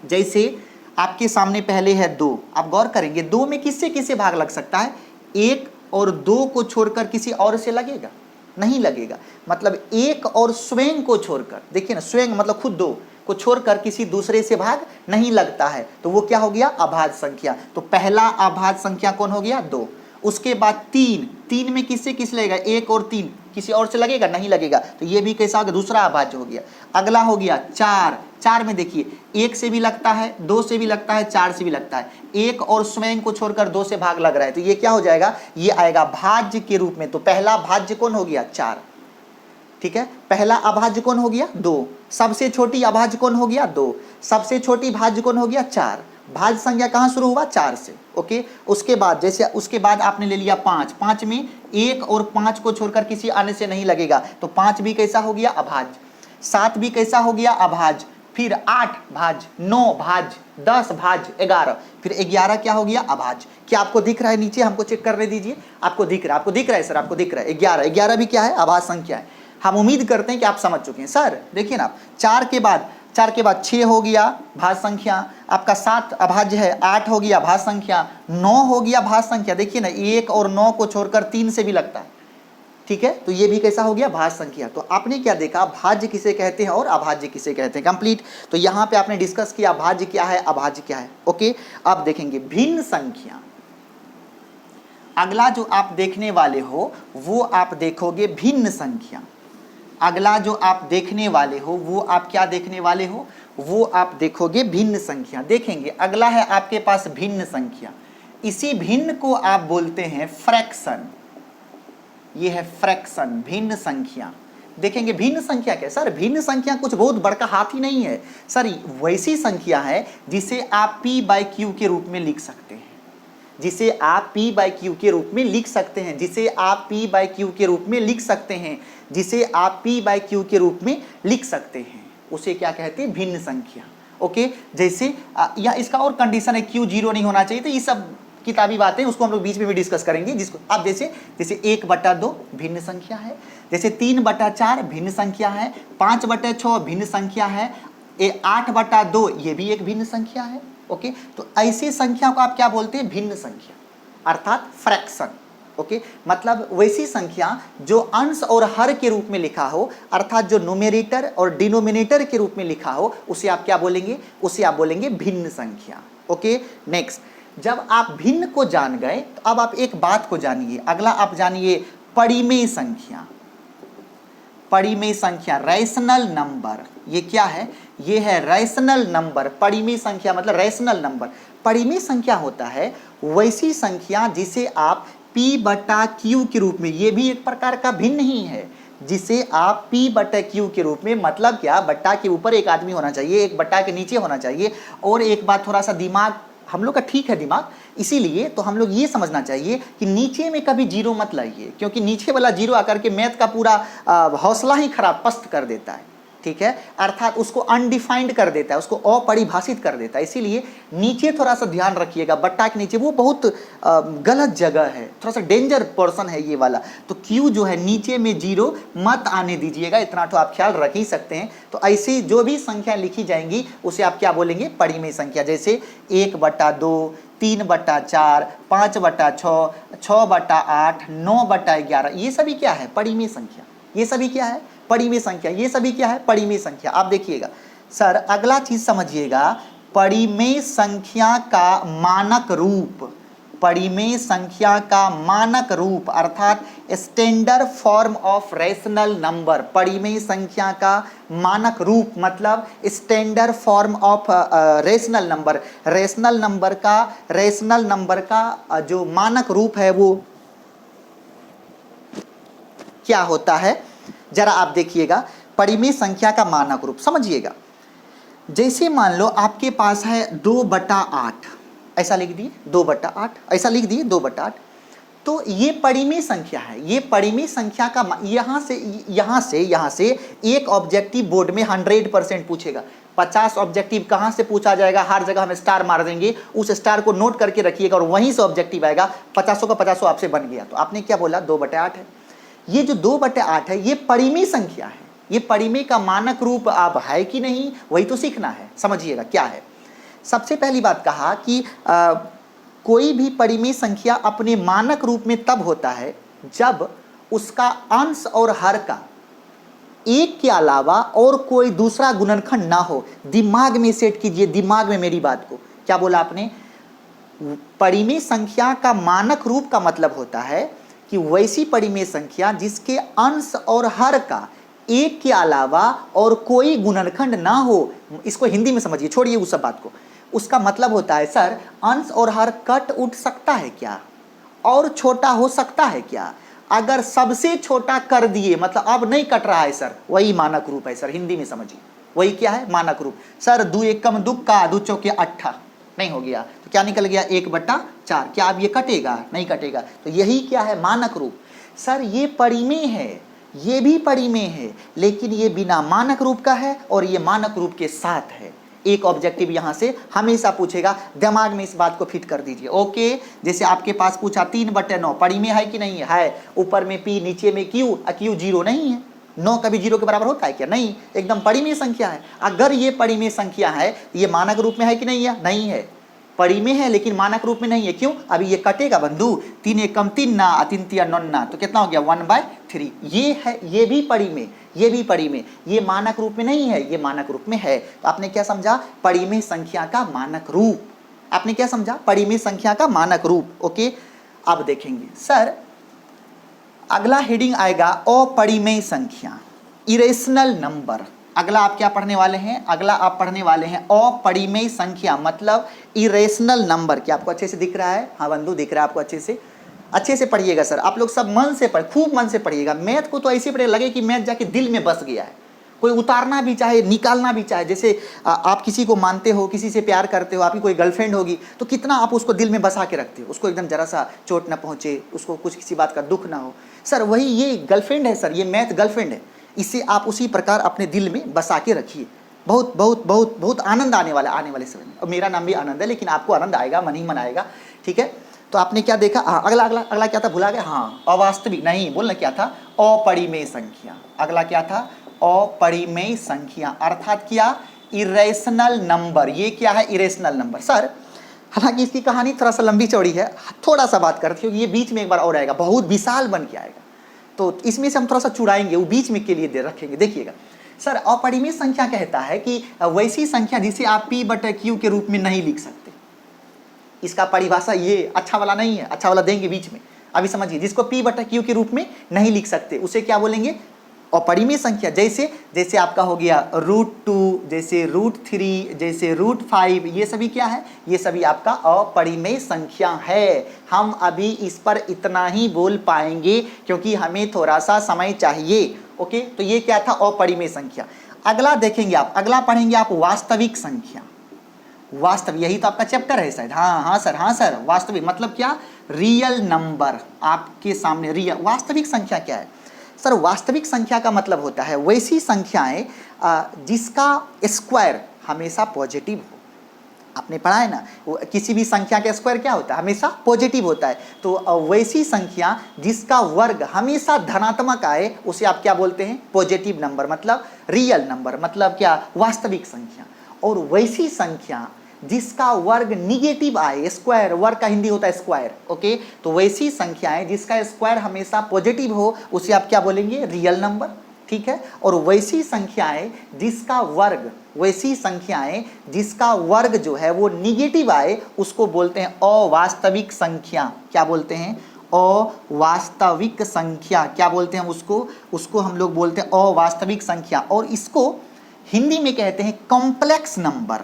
जैसे आपके सामने पहले है 2, आप गौर करेंगे 2 में किससे किससे भाग लग सकता है? 1 और 2 को छोड़कर किसी और से लगेगा? नहीं लगेगा। मतलब एक और स्वयं को छोड़कर, देखिए ना, स्वयं मतलब खुद 2 को छोड़कर किसी दूसरे से भाग नहीं लगता है, तो वो क्या हो गया? अभाज्य संख्या। तो पहला अभाज्य संख्या कौन हो गया? 2। उसके बाद 3 में किससे किस लगेगा? 1 और 3 किसी और से लगेगा? नहीं लगेगा। तो ये भी कैसा हो गया? दूसरा अभाज्य हो गया। अगला हो गया 4 में देखिए 1 से भी लगता है, 2 से भी लगता है, 4 से भी लगता है। एक और स्वयं को छोड़कर 2 से भाग लग रहा है, तो ये क्या हो जाएगा? ये आएगा भाज्य के रूप में। तो पहला भाज्य कौन हो गया? 4। ठीक है, पहला अभाज्य कौन हो गया? 2। सबसे छोटी अभाज्य कौन हो गया? 2। सबसे छोटी भाज्य कौन हो गया? 4। भाज्य संख्या कहाँ शुरू हुआ? 4 से। ओके, उसके बाद जैसे उसके बाद आपने ले लिया 5 में 1 और 5 को छोड़कर किसी अन्य से नहीं लगेगा, तो 5 भी कैसा हो गया? अभाज्य। 7 भी कैसा हो गया? अभाज्य। फिर 8 भाज्य, 9 भाज्य, 10 भाज्य, 11, फिर 11 क्या हो गया? अभाज्य। क्या आपको दिख रहा है? नीचे हमको चेक करने दीजिए। आपको दिख रहा है? आपको दिख रहा है सर? आपको दिख रहा है 11 भी क्या है? अभाज्य संख्या है। हम उम्मीद करते हैं कि आप समझ चुके हैं। सर देखिए ना, 4 के बाद 6 हो गया भाज्य संख्या, आपका 7 अभाज्य है, 8 हो गया भाज्य संख्या, 9 हो गया भाज्य संख्या। देखिए ना, 1 और 9 को छोड़कर 3 से भी लगता है, ठीक है, तो ये भी कैसा हो गया, भाज्य संख्या। तो आपने क्या देखा, भाज्य किसे कहते हैं और अभाज्य किसे कहते हैं, कंप्लीट। तो यहाँ पे आपने डिस्कस किया भाज्य क्या है, अभाज्य क्या है। ओके, अब देखेंगे भिन्न संख्या। अगला जो आप देखने वाले हो वो आप देखोगे भिन्न संख्या। अगला जो आप देखने वाले हो वो आप क्या देखने वाले हो, वो आप देखोगे भिन्न संख्या। देखेंगे अगला है आपके पास भिन्न संख्या। इसी भिन्न को आप बोलते हैं फ्रैक्शन। ये है फ्रैक्शन, भिन्न संख्या। देखेंगे भिन्न संख्या क्या है सर, भिन्न संख्या कुछ बहुत बड़का हाथी नहीं है सर, वैसी संख्या है जिसे आप p/q के रूप में लिख सकते हैं, जिसे आप p/q के रूप में लिख सकते हैं, जिसे आप p/q के रूप में लिख सकते हैं, जिसे आप p/q के रूप में लिख सकते हैं, उसे क्या कहते हैं, भिन्न संख्या। ओके, जैसे या इसका और कंडीशन है q 0 नहीं होना चाहिए, तो ये सब किताबी बातें उसको हम लोग बीच में भी डिस्कस करेंगे। जिसको आप जैसे 1/2 भिन्न संख्या है, जैसे 3/4 भिन्न संख्या है, 5/6 भिन्न संख्या है, 8/2 ये भी एक भिन्न संख्या है। ओके, तो ऐसी संख्या को आप क्या बोलते हैं, भिन्न संख्या, अर्थात फ्रैक्शन। ओके, मतलब वैसी संख्या जो अंश और हर के रूप में लिखा हो, अर्थात जो न्यूमरेटर और डिनोमिनेटर के रूप में लिखा हो, उसे आप क्या बोलेंगे, उसे आप बोलेंगे भिन्न संख्या। ओके, नेक्स्ट, जब आप भिन्न को जान गए तो अब आप एक बात को जानिए। अगला आप जानिए परिमेय संख्या। परिमेय संख्या, रैशनल नंबर, ये क्या है, ये है रैशनल नंबर। परिमेय संख्या मतलब रैशनल नंबर। परिमेय संख्या होता है वैसी संख्या जिसे आप p/q के रूप में, ये भी एक प्रकार का भिन्न ही है, जिसे आप p/q के रूप में, मतलब क्या, बट्टा के ऊपर एक आदमी होना चाहिए, एक बट्टा के नीचे होना चाहिए। और एक बात, थोड़ा सा दिमाग हम लोग का ठीक है दिमाग, इसीलिए तो हम लोग ये समझना चाहिए कि नीचे में कभी जीरो मत लाइए, क्योंकि नीचे वाला जीरो आकर के मैथ का पूरा हौसला ही खराब पस्त कर देता है। ठीक है, अर्थात उसको अनडिफाइंड कर देता है, उसको अपरिभाषित कर देता है। इसीलिए नीचे थोड़ा सा ध्यान रखिएगा, बट्टा के नीचे वो बहुत गलत जगह है, थोड़ा सा डेंजर पोर्शन है ये वाला। तो क्यू जो है नीचे में जीरो मत आने दीजिएगा, इतना तो आप ख्याल रख ही सकते हैं। तो ऐसी जो भी संख्या लिखी जाएंगी उसे आप क्या बोलेंगे, परिमेय संख्या। जैसे 1/2, 3/4, 5/6, 6/8, 9/11, ये सभी क्या है, परिमेय संख्या। ये सभी क्या है, परिमेय संख्या। ये सभी क्या है, परिमेय संख्या। आप देखिएगा सर, अगला चीज समझिएगा, परिमेय संख्या का मानक रूप। परिमेय संख्या का मानक रूप अर्थात standard form of rational number. परिमेय संख्या का मानक रूप मतलब standard form of rational number. Rational number का जो मानक रूप है वो क्या होता है, जरा आप देखिएगा। परिमेय संख्या का मानक रूप समझिएगा। जैसे मान लो आपके पास है 2/8, ऐसा लिख दिए 2/8, ऐसा लिख दिए 2/8, तो ये परिमेय संख्या है। ये परिमेय संख्या का यहाँ से एक ऑब्जेक्टिव बोर्ड में 100% पूछेगा। 50 ऑब्जेक्टिव कहाँ से पूछा जाएगा, हर जगह हम स्टार मार देंगे, उस स्टार को नोट करके रखिएगा और वहीं से ऑब्जेक्टिव आएगा। 50 का 50 आपसे बन गया। तो आपने क्या बोला, 2/8 है। ये जो 2/8 है ये परिमेय संख्या है। ये परिमेय का मानक रूप आप है कि नहीं, वही तो सीखना है। समझिएगा क्या है। सबसे पहली बात कहा कि कोई भी परिमेय संख्या अपने मानक रूप में तब होता है जब उसका अंश और हर का एक के अलावा और कोई दूसरा गुणनखंड ना हो। दिमाग में सेट कीजिए, दिमाग में मेरी बात को। क्या बोला आपने, परिमेय संख्या का मानक रूप का मतलब होता है कि वैसी परिमेय संख्या जिसके अंश और हर का एक के अलावा और कोई गुणनखंड ना हो। इसको हिंदी में समझिए, छोड़िए उस सब बात को। उसका मतलब होता है सर, अंश और हर कट उठ सकता है क्या, और छोटा हो सकता है क्या। अगर सबसे छोटा कर दिए मतलब अब नहीं कट रहा है सर, वही मानक रूप है सर। हिंदी में समझिए, वही क्या है, मानक रूप। सर 2 एकम 2 का 2 चौके 8 नहीं हो गया, तो क्या निकल गया, 1/4। क्या अब ये कटेगा, नहीं कटेगा। तो यही क्या है, मानक रूप। सर ये परिमेय है, ये भी परिमेय है, लेकिन ये बिना मानक रूप का है और ये मानक रूप के साथ है। एक ऑब्जेक्टिव यहां से हमेशा पूछेगा, दिमाग में इस बात को फिट कर दीजिए। ओके, जैसे आपके पास पूछा 3/9 परिमेय है कि नहीं है। ऊपर में p, नीचे में q, q 0 नहीं है। 9 कभी 0 के बराबर होता है क्या, नहीं, एकदम परिमेय संख्या है। अगर ये परिमेय संख्या है, ये मानक रूप में है कि नहीं है, नहीं है। परिमेय है लेकिन मानक रूप में नहीं है। क्यों? अभी ये कटेगा बंधु, 3 एकम 3 ना, 3 तिया 9 ना, तो कितना हो गया 1/3। ये है, ये भी परिमेय, ये भी परिमेय, ये मानक रूप में नहीं है, ये मानक रूप में है। तो आपने क्या समझा? परिमेय संख्या का मानक रूप। आपने क्या समझा? परिमेय संख्या का मानक रूप। ओके, अब देखेंगे सर अगला हेडिंग आएगा अपरिमेय संख्या, इरेशनल नंबर। अगला आप क्या पढ़ने वाले हैं? अगला आप पढ़ने वाले हैं अपरिमेय संख्या, मतलब इरेशनल नंबर। क्या आपको अच्छे से दिख रहा है? हाँ बंधु, दिख रहा है आपको अच्छे से पढ़िएगा सर। आप लोग सब मन से पढ़, खूब मन से पढ़िएगा। मैथ को तो ऐसे पढ़े लगे कि मैथ जाके दिल में बस गया है। कोई उतारना भी चाहे, निकालना भी चाहे, जैसे आप किसी को मानते हो, किसी से प्यार करते हो, आपकी कोई गर्लफ्रेंड होगी तो कितना आप उसको दिल में बसा के रखते हो, उसको एकदम जरा सा चोट ना पहुंचे, उसको कुछ किसी बात का दुख ना हो। सर वही ये गर्लफ्रेंड है सर, ये मैथ गर्लफ्रेंड है। इसे आप उसी प्रकार अपने दिल में बसा के रखिए। बहुत बहुत बहुत बहुत आनंद आने वाले समय में। और मेरा नाम भी आनंद है, लेकिन आपको आनंद आएगा, मन ही मन आएगा। ठीक है, तो आपने क्या देखा? हाँ, अगला अगला अगला क्या था? भुला गया। हाँ, अवास्तविक नहीं, बोलना क्या था? अपरिमेय संख्या। अगला क्या था? अपरिमेय संख्या, अर्थात क्या? Irrational number. ये क्या है? Irrational number. सर हालांकि इसकी कहानी थोड़ा सा लंबी चौड़ी है, थोड़ा सा बात करते हो, ये बीच में एक बार और आएगा, बहुत विशाल बन के आएगा, तो इसमें से हम थोड़ा सा चुराएंगे, वो बीच में के लिए दे रखेंगे। देखिएगा सर, अपरिमेय संख्या कहता है कि वैसी संख्या जिसे आप P/Q के रूप में नहीं लिख सकते। इसका परिभाषा ये अच्छा वाला नहीं है, अच्छा वाला देंगे बीच में। अभी समझिए, जिसको P/Q के रूप में नहीं लिख सकते उसे क्या बोलेंगे? अपरिमेय संख्या। जैसे आपका हो गया √2, जैसे √3, जैसे √5, ये सभी क्या है? ये सभी आपका अपरिमेय संख्या है। हम अभी इस पर इतना ही बोल पाएंगे क्योंकि हमें थोड़ा सा समय चाहिए। ओके, तो ये क्या था? अपरिमेय संख्या। अगला देखेंगे आप, अगला पढ़ेंगे आप वास्तविक संख्या। वास्तविक, यही तो आपका चैप्टर है शायद। हाँ सर, वास्तविक मतलब क्या? Real number. आपके सामने रियल वास्तविक संख्या क्या है? सर वास्तविक संख्या का मतलब होता है वैसी संख्याएं जिसका स्क्वायर हमेशा पॉजिटिव हो। आपने पढ़ा है ना, किसी भी संख्या का स्क्वायर क्या होता है? हमेशा पॉजिटिव होता है। तो वैसी संख्या जिसका वर्ग हमेशा धनात्मक आए उसे आप क्या बोलते हैं? पॉजिटिव नंबर, मतलब रियल नंबर, मतलब क्या? वास्तविक संख्या। और वैसी संख्या जिसका वर्ग निगेटिव आए, स्क्वायर, वर्ग का हिंदी होता है स्क्वायर। ओके, तो वैसी संख्याएं जिसका स्क्वायर हमेशा पॉजिटिव हो उसे आप क्या बोलेंगे? Real number. ठीक है, और वैसी संख्याएं जिसका वर्ग जो है वो निगेटिव आए उसको बोलते हैं अवास्तविक संख्या। क्या बोलते हैं? अवास्तविक संख्या। क्या बोलते हैं उसको हम लोग बोलते हैं अवास्तविक संख्या। और इसको हिंदी में कहते हैं कॉम्प्लेक्स नंबर।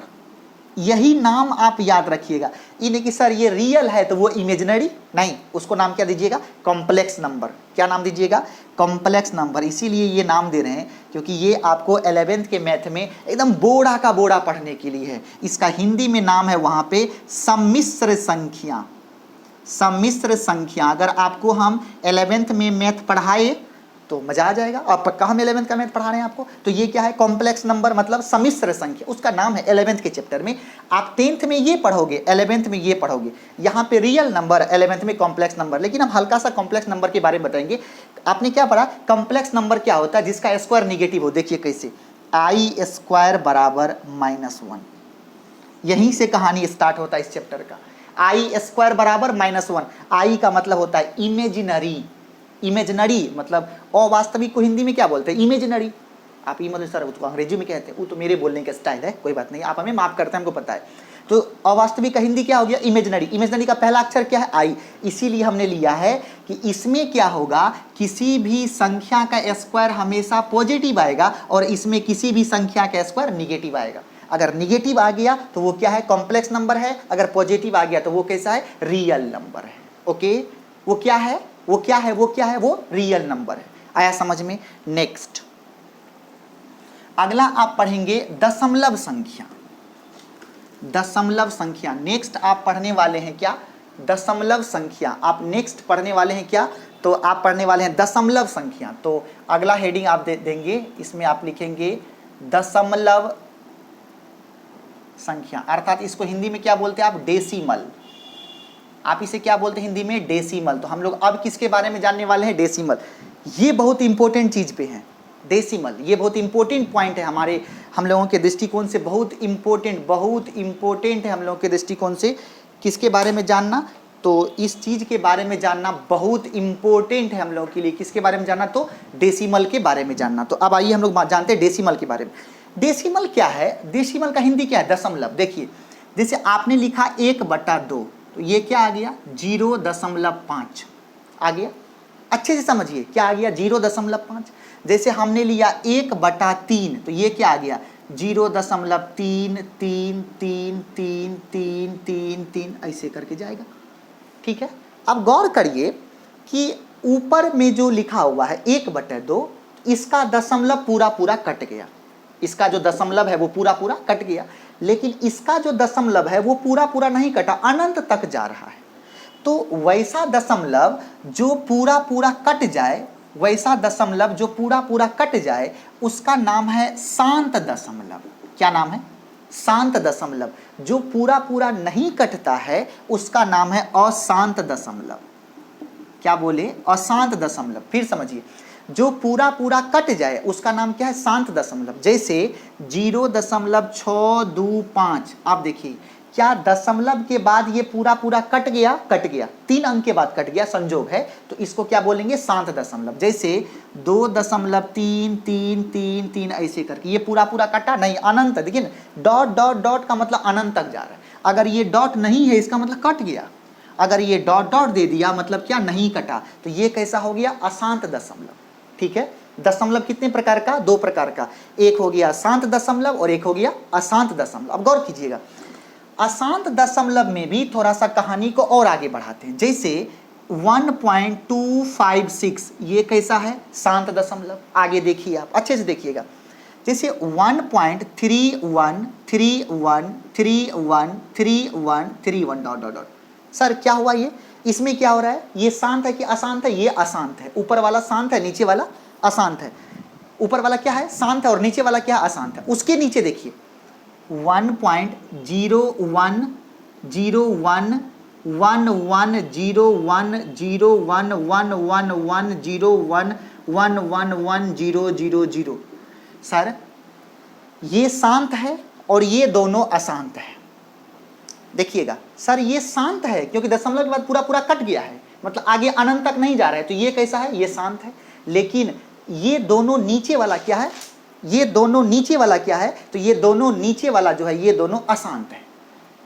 यही नाम आप याद रखिएगा। ये नहीं कि सर ये रियल है तो वो इमेजिनरी, नहीं, उसको नाम क्या दीजिएगा? Complex number. क्या नाम दीजिएगा? Complex number. इसीलिए ये नाम दे रहे हैं क्योंकि ये आपको 11th के मैथ में एकदम बोड़ा का बोड़ा पढ़ने के लिए है। इसका हिंदी में नाम है वहाँ पे सम्मिश्र संख्या। सम्मिश्र संख्या। अगर आपको हम 11th में मैथ पढ़ाए तो मजा आ जाएगा। आप पक्का हम 11th का मैथ पढ़ा रहे हैं आपको, तो ये क्या है? कॉम्प्लेक्स नंबर मतलब सम्मिश्र संख्या, उसका नाम है 11th के चैप्टर में। आप 10th में ये पढ़ोगे, 11th में ये पढ़ोगे। यहाँ पे रियल नंबर, 11th में कॉम्प्लेक्स नंबर। लेकिन हम हल्का सा कॉम्प्लेक्स नंबर के बारे में बताएंगे। आपने क्या पढ़ा? कॉम्प्लेक्स नंबर क्या होता है? जिसका स्क्वायर निगेटिव हो। देखिए कैसे, I² = -1। यहीं से कहानी स्टार्ट होता है इस चैप्टर का। I² = -1। I का मतलब होता है इमेजिनरी। इमेजिनरी मतलब अवास्तविक को हिंदी में क्या बोलते हैं? इमेजिनरी। आप ये मतलब सर उसको अंग्रेजी में कहते हैं, वो तो मेरे बोलने का स्टाइल है, कोई बात नहीं, आप हमें माफ करते हैं, हमको पता है। तो अवास्तविक का हिंदी क्या हो गया? इमेजिनरी। इमेजिनरी का पहला अक्षर क्या है? आई। इसीलिए हमने लिया है कि इसमें क्या होगा? किसी भी संख्या का स्क्वायर हमेशा पॉजिटिव आएगा और इसमें किसी भी संख्या का स्क्वायर निगेटिव आएगा। अगर निगेटिव आ गया तो वो क्या है? कॉम्प्लेक्स नंबर है। अगर पॉजिटिव आ गया तो वो कैसा है? रियल नंबर है। ओके, वो क्या है? वो रियल नंबर है। आया समझ में? नेक्स्ट अगला आप पढ़ेंगे दशमलव संख्या। दशमलव संख्या नेक्स्ट आप पढ़ने वाले हैं क्या? दशमलव संख्या आप नेक्स्ट पढ़ने वाले हैं क्या? तो आप पढ़ने वाले हैं दशमलव संख्या। तो अगला हेडिंग आप देंगे, इसमें आप लिखेंगे दशमलव संख्या, अर्थात इसको हिंदी में क्या बोलते हैं आप? डेसिमल। आप इसे क्या बोलते हैं हिंदी में? डेसिमल। तो हम लोग अब किसके बारे में जानने वाले हैं? डेसिमल। ये बहुत इंपॉर्टेंट चीज पे है। डेसिमल, ये बहुत इंपॉर्टेंट पॉइंट है हम लोगों के दृष्टिकोण से, बहुत इम्पोर्टेंट है हम लोगों के दृष्टिकोण से। किसके बारे में जानना? तो इस चीज़ के बारे में जानना बहुत इम्पोर्टेंट है हम लोगों के लिए। किसके बारे में जानना? तो डेसिमल के बारे में जानना। तो अब आइए हम लोग जानते हैं डेसिमल के बारे में। डेसिमल क्या है? डेसिमल का हिंदी क्या है? दशमलव। देखिए, जैसे आपने लिखा 1/2, तो ये क्या आ गया? 0.5 आ गया। अच्छे से समझिए क्या आ गया? 0.5। जैसे हमने लिया 1/3, तो ये क्या आ गया? 0.33333333 ऐसे करके जाएगा। ठीक है, अब गौर करिए कि ऊपर में जो लिखा हुआ है 1/2, इसका दशमलव पूरा कट गया। इसका जो दशमलव है वो पूरा कट गया, लेकिन इसका जो दशमलव है वो पूरा नहीं कटा, अनंत तक जा रहा है। तो वैसा दशमलव जो पूरा कट जाए, वैसा दशमलव जो पूरा कट जाए, उसका नाम है शांत दशमलव। क्या नाम है? शांत दशमलव। जो पूरा नहीं कटता है उसका नाम है अशांत दशमलव। क्या बोले? अशांत दशमलव। फिर समझिए, जो पूरा कट जाए उसका नाम क्या है? शांत दशमलव। जैसे 0.625, आप देखिए क्या दशमलव के बाद ये पूरा कट गया? 3 अंक के बाद कट गया, संजोग है, तो इसको क्या बोलेंगे? शांत दशमलव। जैसे 2.3333 ऐसे करके ये पूरा कटा नहीं, अनंत। देखिए ना, डॉट का मतलब अनंत तक जा रहा है। अगर ये डॉट नहीं है इसका मतलब कट गया, अगर ये डॉट दे दिया मतलब क्या? नहीं कटा। तो ये कैसा हो गया? अशांत दशमलव। ठीक है, दशमलव कितने प्रकार का? 2 प्रकार का। एक हो गया शांत दशमलव और एक हो गया अशांत दशमलव। अब गौर कीजिएगा, अशांत दशमलव में भी थोड़ा सा कहानी को और आगे बढ़ाते हैं। जैसे 1.256, ये कैसा है? शांत दशमलव। आगे देखिए, आप अच्छे से देखिएगा। जैसे 1.3131313131 ... सर क्या हुआ? ये इसमें क्या हो रहा है? ये शांत है कि अशांत है? ये अशांत है। ऊपर वाला शांत है, नीचे वाला अशांत है। ऊपर वाला क्या है? शांत है, और नीचे वाला क्या? अशांत है। उसके नीचे देखिए 1.01010111011101111000। सर ये शांत है और ये दोनों अशांत है। देखिएगा सर, ये शांत है क्योंकि दशमलव के बाद पूरा कट गया है, मतलब आगे अनंत तक नहीं जा रहा है, तो ये कैसा है? ये शांत है। लेकिन ये दोनों नीचे वाला क्या है? ये दोनों नीचे वाला क्या है? तो ये दोनों नीचे वाला जो है ये दोनों अशांत है।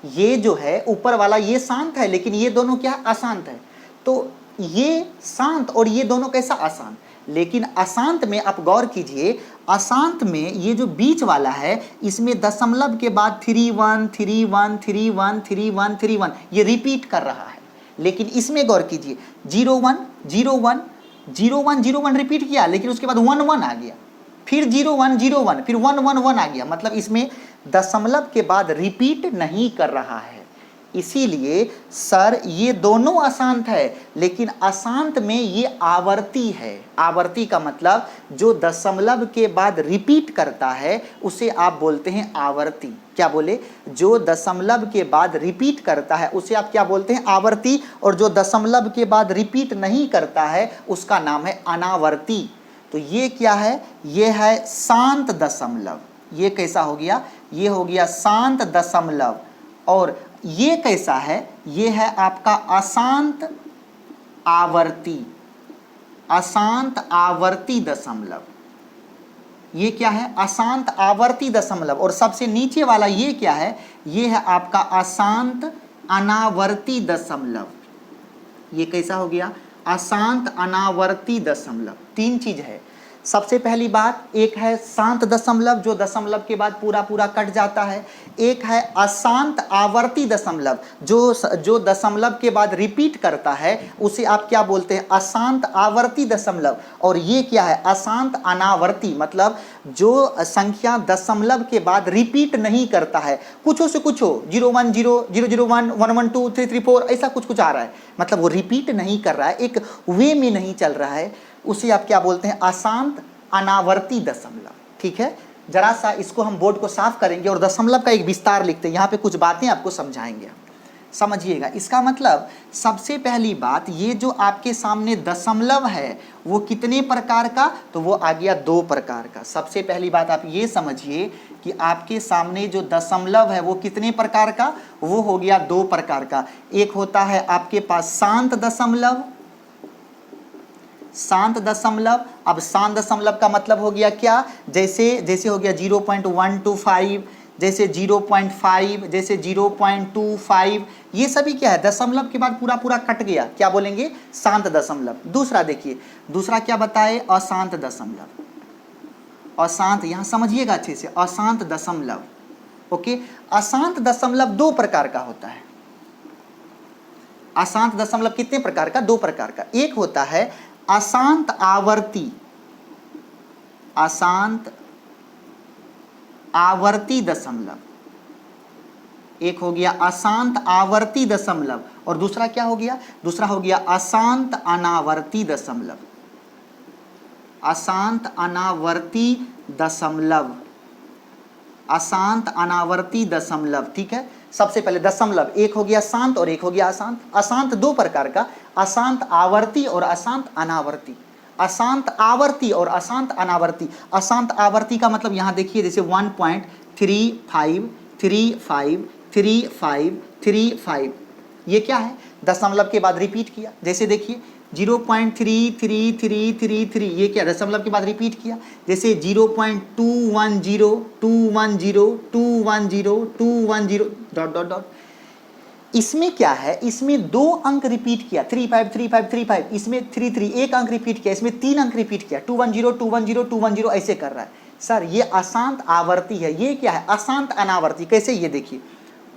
ये जो है ऊपर वाला ये शांत है, लेकिन ये दोनों क्या है? अशांत है। तो ये शांत और ये दोनों कैसा? अशांत। लेकिन अशांत में आप गौर कीजिए, अशांत में ये जो बीच वाला है इसमें दशमलव के बाद 3131313131 ये रिपीट कर रहा है। लेकिन इसमें गौर कीजिए 01010101 रिपीट किया, लेकिन उसके बाद 11 आ गया, फिर 0101, फिर 111 आ गया। मतलब इसमें दशमलव के बाद रिपीट नहीं कर रहा है। इसीलिए सर ये दोनों अशांत है, लेकिन अशांत में ये आवर्ती है। आवर्ती का मतलब जो दशमलव के बाद रिपीट करता है उसे आप बोलते हैं आवर्ती। क्या बोले? जो दशमलव के बाद रिपीट करता है उसे आप क्या बोलते हैं? आवर्ती। और जो दशमलव के बाद रिपीट नहीं करता है उसका नाम है अनावर्ती। तो ये क्या है? ये है शांत दशमलव। ये कैसा हो गया? ये हो गया शांत दशमलव। और ये कैसा है? ये है आपका अशांत आवर्ती। अशांत आवर्ती दशमलव। ये क्या है? अशांत आवर्ती दशमलव। और सबसे नीचे वाला ये क्या है? ये है आपका अशांत अनावर्ती दशमलव। ये कैसा हो गया? अशांत अनावर्ती दशमलव। 3 चीज है। सबसे पहली बात, एक है शांत दशमलव जो दशमलव के बाद पूरा कट जाता है। एक है अशांत आवर्ती दशमलव जो दशमलव के बाद रिपीट करता है, उसे आप क्या बोलते हैं? अशांत आवर्ती दशमलव। और ये क्या है? अशांत अनावर्ती, मतलब जो संख्या दशमलव के बाद रिपीट नहीं करता है, कुछों से कुछ हो, 010 001 112 334 ऐसा कुछ आ रहा है, मतलब वो रिपीट नहीं कर रहा है, एक वे में नहीं चल रहा है, उसे आप क्या बोलते हैं? अशांत अनावर्ती दशमलव। ठीक है, जरा सा इसको हम बोर्ड को साफ करेंगे और दशमलव का एक विस्तार लिखते हैं। यहाँ पे कुछ बातें आपको समझाएंगे। समझिएगा, इसका मतलब सबसे पहली बात, ये जो आपके सामने दशमलव है वो कितने प्रकार का, तो वो आ गया 2 प्रकार का। सबसे पहली बात आप ये समझिए कि आपके सामने जो दशमलव है वो कितने प्रकार का, वो हो गया 2 प्रकार का। एक होता है आपके पास शांत दशमलव, शांत दशमलव। अब शांत दशमलव का मतलब हो गया क्या, जैसे हो गया 0.125, जैसे 0.5, जैसे 0.25, ये सभी क्या है, दशमलव के बाद पूरा पूरा कट गया, क्या बोलेंगे, शांत दशमलव। दूसरा देखिए, दूसरा क्या बताए, अशांत दशमलव। अशांत, यहां समझिएगा अच्छे से, अशांत दशमलव। ओके, अशांत दशमलव 2 प्रकार का होता है। अशांत दशमलव कितने प्रकार का, 2 प्रकार का। एक होता है अशांत आवर्ती, अशांत आवर्ती दशमलव, एक हो गया अशांत आवर्ती दशमलव, और दूसरा क्या हो गया, दूसरा हो गया अशांत अनावर्ती दशमलव। अशांत अनावर्ती दशमलव, अशांत अनावर्ती दशमलव, ठीक है। सबसे पहले दशमलव, एक हो गया शांत और एक हो गया अशांत। अशांत 2 प्रकार का, अशांत आवर्ती और अशांत अनावर्ती। अशांत आवर्ती और अशांत अनावर्ती। अशांत आवर्ती का मतलब यहाँ देखिए, जैसे 1.35353535, ये क्या है, दशमलव के बाद रिपीट किया। जैसे देखिए 0.33333, ये क्या, दशमलव के बाद रिपीट किया। जैसे 0.210 डॉट डॉट डॉट। इसमें क्या है, इसमें 2 अंक रिपीट किया, 353535, इसमें 33 1 अंक रिपीट किया, इसमें 3 अंक रिपीट किया, 210 ऐसे कर रहा है। सर ये अशांत आवर्ती है, ये क्या है, अशांत अनावर्ती। कैसे, ये देखिए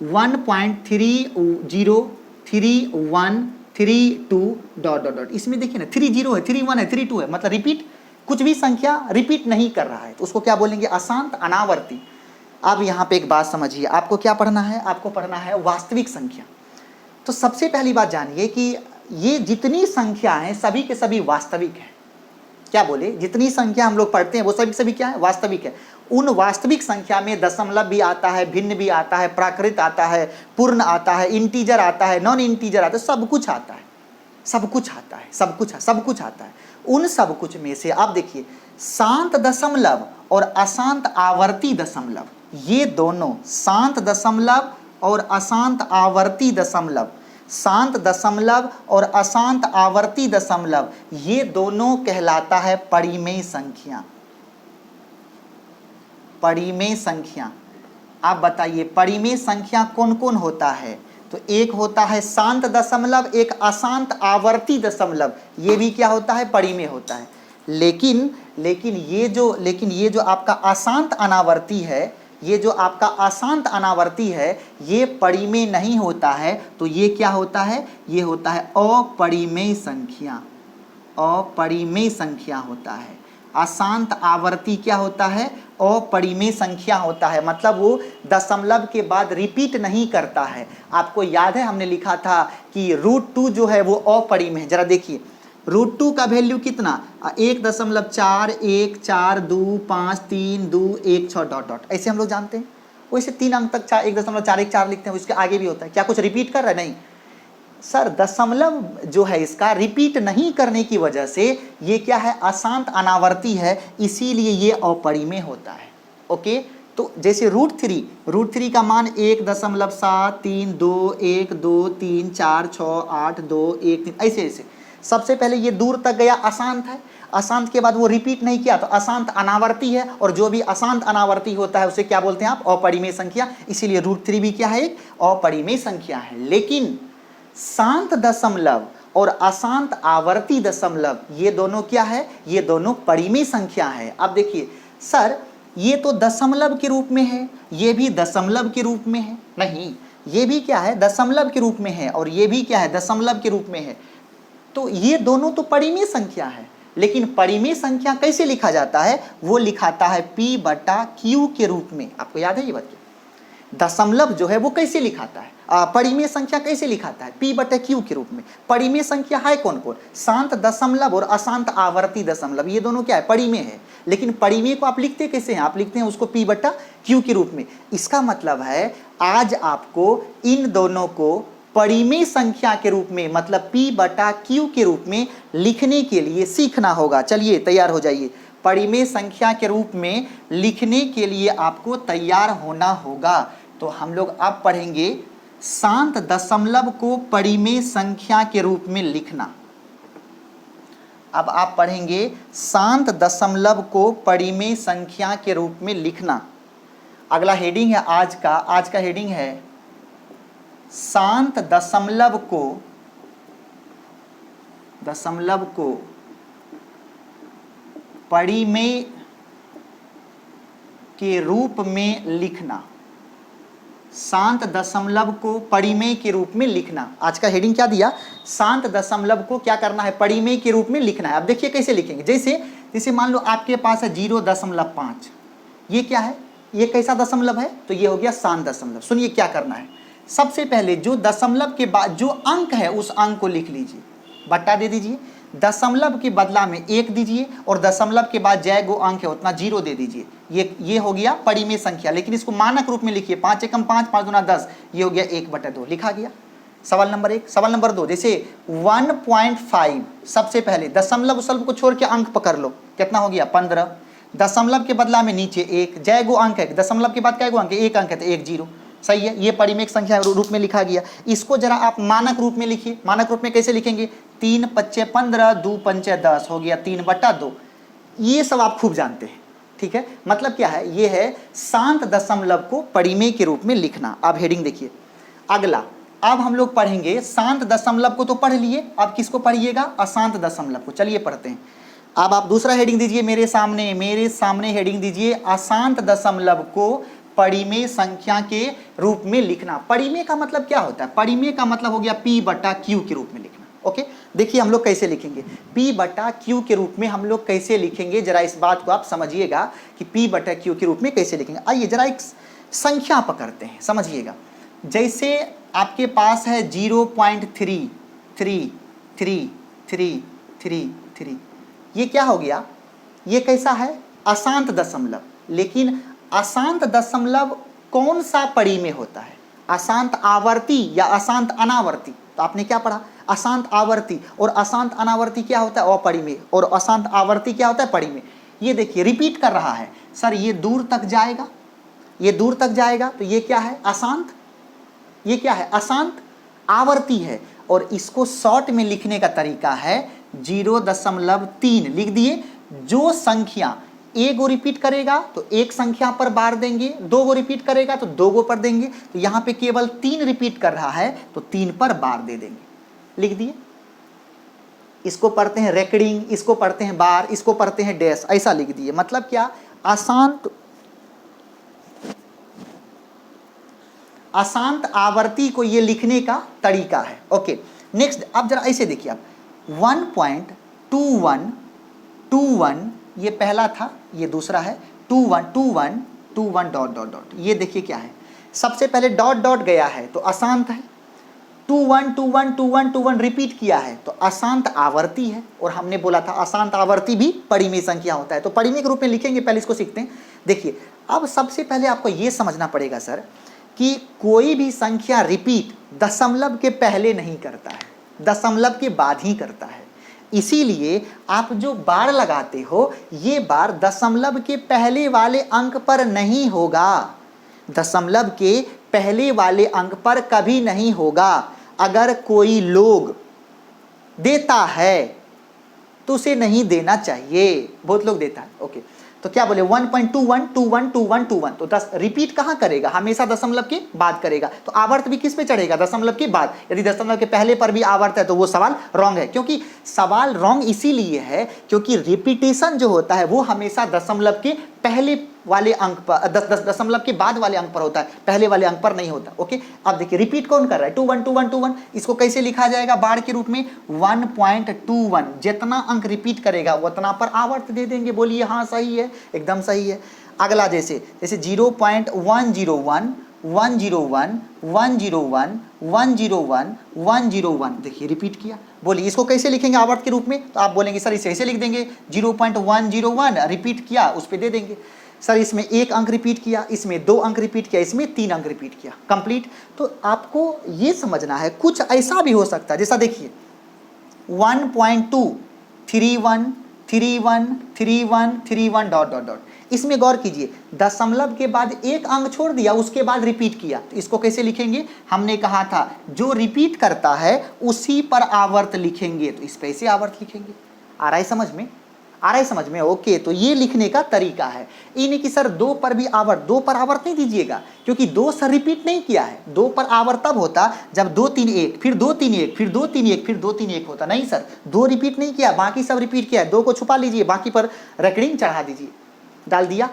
1.303132 डॉट डॉट डॉट, इसमें देखिए ना 30 है, 31 है, 32 है, मतलब रिपीट, कुछ भी संख्या रिपीट नहीं कर रहा है, तो उसको क्या बोलेंगे, अशांत अनावर्ती। अब यहाँ पे एक बात समझिए, आपको क्या पढ़ना है, आपको पढ़ना है वास्तविक संख्या। तो सबसे पहली बात जानिए कि ये जितनी संख्या है सभी के सभी वास्तविक है। क्या बोले, जितनी संख्या हम लोग पढ़ते हैं वो सभी सभी क्या है, वास्तविक है। उन वास्तविक संख्या में दशमलव भी आता है, भिन्न भी आता है, प्राकृत आता है, पूर्ण आता है, इंटीजर आता है, नॉन इंटीजर आता है, सब कुछ आता है, सब कुछ आता है, सब कुछ आता है। उन सब कुछ में से आप देखिए, शांत दशमलव और अशांत आवर्ती दशमलव, ये दोनों, शांत दशमलव और अशांत आवर्ती दशमलव, शांत दशमलव और अशांत आवर्ती दशमलव, ये दोनों कहलाता है परिमेय संख्या। परिमेय संख्या, आप बताइए परिमेय संख्या कौन कौन होता है, तो एक होता है शांत दशमलव, एक अशांत आवर्ती दशमलव, ये भी क्या होता है, परिमेय होता है। लेकिन ये जो आपका अशांत अनावर्ती है, ये जो आपका अशांत अनावर्ती है, ये परिमेय नहीं होता है, तो ये क्या होता है, ये होता है अपरिमेय संख्या। अपरिमेय संख्या होता है। अशांत आवर्ती क्या होता है, अपरिमेय संख्या होता है, मतलब वो दशमलव के बाद रिपीट नहीं करता है। आपको याद है हमने लिखा था कि √2 जो है वो अपरिमेय है। जरा देखिए √2 का वैल्यू कितना, 1.414253216 डॉट डॉट, ऐसे हम लोग जानते हैं। वैसे 3 अंक तक 1.414 लिखते हैं, उसके आगे भी होता है। क्या कुछ रिपीट कर रहा है, नहीं सर, दशमलव जो है इसका रिपीट नहीं करने की वजह से ये क्या है, अशांत अनावर्ती है, इसीलिए ये अपरिमेय होता है। ओके, तो जैसे √3 का मान 1.7321234468213, ऐसे सबसे पहले ये दूर तक गया, अशांत है, अशांत के बाद वो रिपीट नहीं किया, तो अशांत अनावर्ती है, और जो भी अशांत अनावर्ती होता है उसे क्या बोलते हैं आप, अपरिमेय संख्या। इसीलिए √3 भी क्या है, एक अपरिमेय संख्या है। लेकिन शांत दशमलव और अशांत आवर्ती दशमलव, ये दोनों क्या है, ये दोनों परिमेय संख्या है। अब देखिए सर, ये तो दशमलव के रूप में है, ये भी दशमलव के रूप में है, नहीं ये भी क्या है, दशमलव के रूप में है, और ये भी क्या है, दशमलव के रूप में है। तो ये दोनों तो परिमेय संख्या है, लेकिन परिमेय संख्या कैसे लिखा जाता है, वो लिखाता है P/Q के रूप में। आपको याद है ये बात, दशमलव जो है वो कैसे लिखाता है, परिमेय संख्या कैसे लिखाता है, P/Q के रूप में। परिमेय संख्या है कौन कौन, शांत दशमलव और अशांत आवर्ती दशमलव, ये दोनों क्या है, परिमेय है। लेकिन परिमेय को आप लिखते कैसे हैं, आप लिखते हैं उसको P/Q के रूप में। इसका मतलब है आज आपको इन दोनों को परिमेय संख्या के रूप में, मतलब P बटा Q के रूप में लिखने के लिए सीखना होगा। चलिए तैयार हो जाइए। परिमेय संख्या के रूप में लिखने के लिए आपको तैयार होना होगा। तो हम लोग अब पढ़ेंगे शांत दशमलव को परिमेय संख्या के रूप में लिखना। अब आप पढ़ेंगे शांत दशमलव को परिमेय संख्या के रूप में लिखना। अगला हेडिंग है आज का हेडिंग है शांत दशमलव को परिमेय के रूप में लिखना। शांत दशमलव को परिमेय के रूप में लिखना। आज का हेडिंग क्या दिया? शांत दशमलव को क्या करना है? परिमेय के रूप में लिखना है। अब देखिए कैसे लिखेंगे। जैसे मान लो आपके पास है 0.5, ये क्या है? ये कैसा दशमलव है? तो ये हो गया शांत दशमलव। सुनिए क्या करना है। सबसे पहले जो दशमलव के बाद जो अंक है उस अंक को लिख लीजिए, बट्टा दे दीजिए, दशमलव के बदला में 1 दीजिए और दशमलव के बाद जय गो अंक है उतना 0 दे दीजिए। ये हो गया परिमेय संख्या, लेकिन इसको मानक रूप में लिखिए। 5 एकम 5, 5 दूना 10, ये हो गया 1/2 लिखा गया। सवाल नंबर 1। सवाल नंबर 2, जैसे 1.5, सबसे पहले दशमलव उशल्व को छोड़ के अंक पकड़ लो, कितना हो गया? 15। दशमलव के बदला में नीचे 1, जय गो अंक है, दशमलव के बाद क्या गो अंक है? 1 अंक है तो 1 0। सही है, ये परिमेय संख्या रूप में लिखा गया। इसको जरा आप मानक रूप में लिखिए। मानक रूप में कैसे लिखेंगे? 3 5 15, 2 5 10, हो गया 3/2। ये सब आप खूब जानते हैं, ठीक है। मतलब क्या है? ये है शांत दशमलव को परिमेय के रूप में लिखना। अब हेडिंग देखिए अगला। अब हम लोग पढ़ेंगे शांत दशमलव को तो पढ़ लिए, अब किसको पढ़िएगा? अशांत दशमलव को। चलिए पढ़ते हैं। अब आप दूसरा हेडिंग दीजिए मेरे सामने हेडिंग दीजिए अशांत दशमलव को परिमेय संख्या के रूप में लिखना। परिमेय का मतलब क्या होता है? परिमेय का मतलब हो गया P बटा Q के रूप में लिखना। ओके, देखिए हम लोग कैसे लिखेंगे P बटा Q के रूप में। हम लोग कैसे लिखेंगे जरा इस बात को आप समझिएगा कि P बटा Q के रूप में कैसे लिखेंगे। आइए जरा एक संख्या पकड़ते हैं, समझिएगा। जैसे आपके पास है 0.3333333, ये क्या हो गया? ये कैसा है? अशांत दशमलव। लेकिन अशांत दशमलव कौन सा परिमेय होता है? अशांत आवर्ती या अशांत अनावर्ती? तो आपने क्या पढ़ा? अशांत आवर्ती। और अशांत अनावर्ती क्या होता है? अपरिमेय। और अशांत आवर्ती क्या होता है? परिमेय। ये देखिए रिपीट कर रहा है सर, ये दूर तक जाएगा, ये दूर तक जाएगा, तो ये क्या है? अशांत। ये क्या है? अशांत आवर्ती है। और इसको शॉर्ट में लिखने का तरीका है 0.3 लिख दिए। जो संख्या 1 गो रिपीट करेगा तो 1 संख्या पर बार देंगे, 2 गो रिपीट करेगा तो 2 गो पर देंगे। तो यहाँ पे केवल 3 रिपीट कर रहा है तो 3 पर बार दे देंगे। लिख दिए। इसको पढ़ते हैं रेकडिंग, इसको पढ़ते हैं बार, इसको पढ़ते हैं डैश, ऐसा लिख दिए। मतलब क्या? अशांत आवर्ती को ये लिखने का तरीका है। Okay, next. अब जरा ऐसे देखिए आप 1.2121 ये पहला था, ये दूसरा है 212121 डॉट डॉट डॉट। ये देखिए क्या है? सबसे पहले डॉट डॉट गया है तो अशांत है। 212121 रिपीट किया है तो अशांत आवर्ती है। और हमने बोला था अशांत आवर्ती भी परिमेय संख्या होता है। तो परिमेय के रूप में लिखेंगे, पहले इसको सीखते हैं। देखिए अब सबसे पहले आपको ये समझना पड़ेगा सर कि कोई भी संख्या रिपीट दशमलव के पहले नहीं करता है, दशमलव के बाद ही करता है। इसीलिए आप जो बार लगाते हो ये बार दशमलव के पहले वाले अंक पर नहीं होगा, दशमलव के पहले वाले अंक पर कभी नहीं होगा। अगर कोई लोग देता है तो उसे नहीं देना चाहिए। बहुत लोग देता है। ओके, तो क्या बोले 1.21212121 तो 10 रिपीट कहाँ करेगा? हमेशा दशमलव के बाद करेगा। तो आवर्त भी किस पे चढ़ेगा? दशमलव के बाद। यदि दशमलव के पहले पर भी आवर्त है तो वो सवाल रॉन्ग है। क्योंकि सवाल रॉन्ग इसीलिए है क्योंकि रिपीटेशन जो होता है वो हमेशा दशमलव के पहले वाले अंक पर, दशमलव के बाद वाले अंक पर होता है, पहले वाले अंक पर नहीं होता। ओके, अब देखिए रिपीट कौन कर रहा है? 212121। इसको कैसे लिखा जाएगा बार के रूप में? 1.21। जितना अंक रिपीट करेगा उतना पर आवर्त दे देंगे। बोलिए हाँ सही है, एकदम सही है। अगला जैसे 0.101 101 101 101 101 देखिए रिपीट किया। बोलिए इसको कैसे लिखेंगे आवर्त के रूप में? तो आप बोलेंगे सर इसे ऐसे लिख देंगे 0.101 रिपीट किया उस पर दे देंगे। सर इसमें 1 अंक रिपीट किया, इसमें 2 अंक रिपीट किया, इसमें 3 अंक रिपीट किया, कंप्लीट। तो आपको ये समझना है कुछ ऐसा भी हो सकता है, जैसा देखिए 1.2 31 31 31 31 डॉट डॉट डॉट। इसमें गौर कीजिए, दशमलव के बाद 1 अंक छोड़ दिया, उसके बाद रिपीट किया, तो इसको कैसे लिखेंगे? हमने कहा था जो रिपीट करता है उसी पर आवर्त लिखेंगे, तो इस पे ऐसे आवर्त लिखेंगे। आ रहा है समझ में? आ रहा है समझ में? ओके, तो ये लिखने का तरीका है। ये नहीं कि सर 2 पर भी आवर्त, 2 पर आवर्त नहीं दीजिएगा, क्योंकि 2 सर रिपीट नहीं किया है। 2 पर आवर्त तब होता जब 2 3 1, फिर 2 3 1, फिर 2 3 1, फिर 2 3 1 होता। नहीं सर, 2 रिपीट नहीं किया, बाकी सब रिपीट किया है। 2 को छुपा लीजिए, बाकी पर रेकरिंग चढ़ा दीजिए, डाल दिया।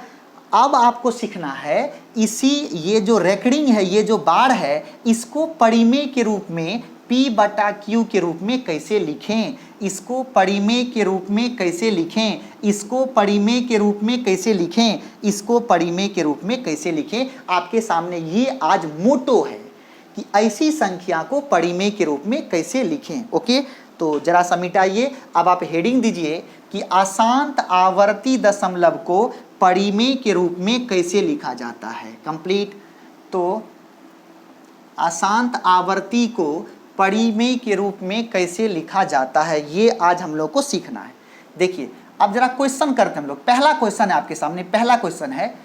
अब आपको सीखना है इसी, ये जो रेकरिंग है, ये जो बार है, इसको परिमेय के रूप में P/Q के रूप में कैसे लिखें, इसको परिमेय के रूप में कैसे लिखें, इसको परिमेय के रूप में कैसे लिखें, इसको परिमेय के रूप में कैसे लिखें। आपके सामने ये आज मोटो है कि ऐसी संख्या को परिमेय के रूप में कैसे लिखें। ओके, तो जरा सा मिटाइए। अब आप हेडिंग दीजिए कि अशांत आवर्ती दशमलव को परिमेय के रूप में कैसे लिखा जाता है। कंप्लीट। तो अशांत आवर्ती को परिमेय के रूप में कैसे लिखा जाता है, ये आज हम लोग को सीखना है। देखिए, अब जरा क्वेश्चन करते हैं हम लोग। पहला क्वेश्चन है आपके सामने, पहला क्वेश्चन है,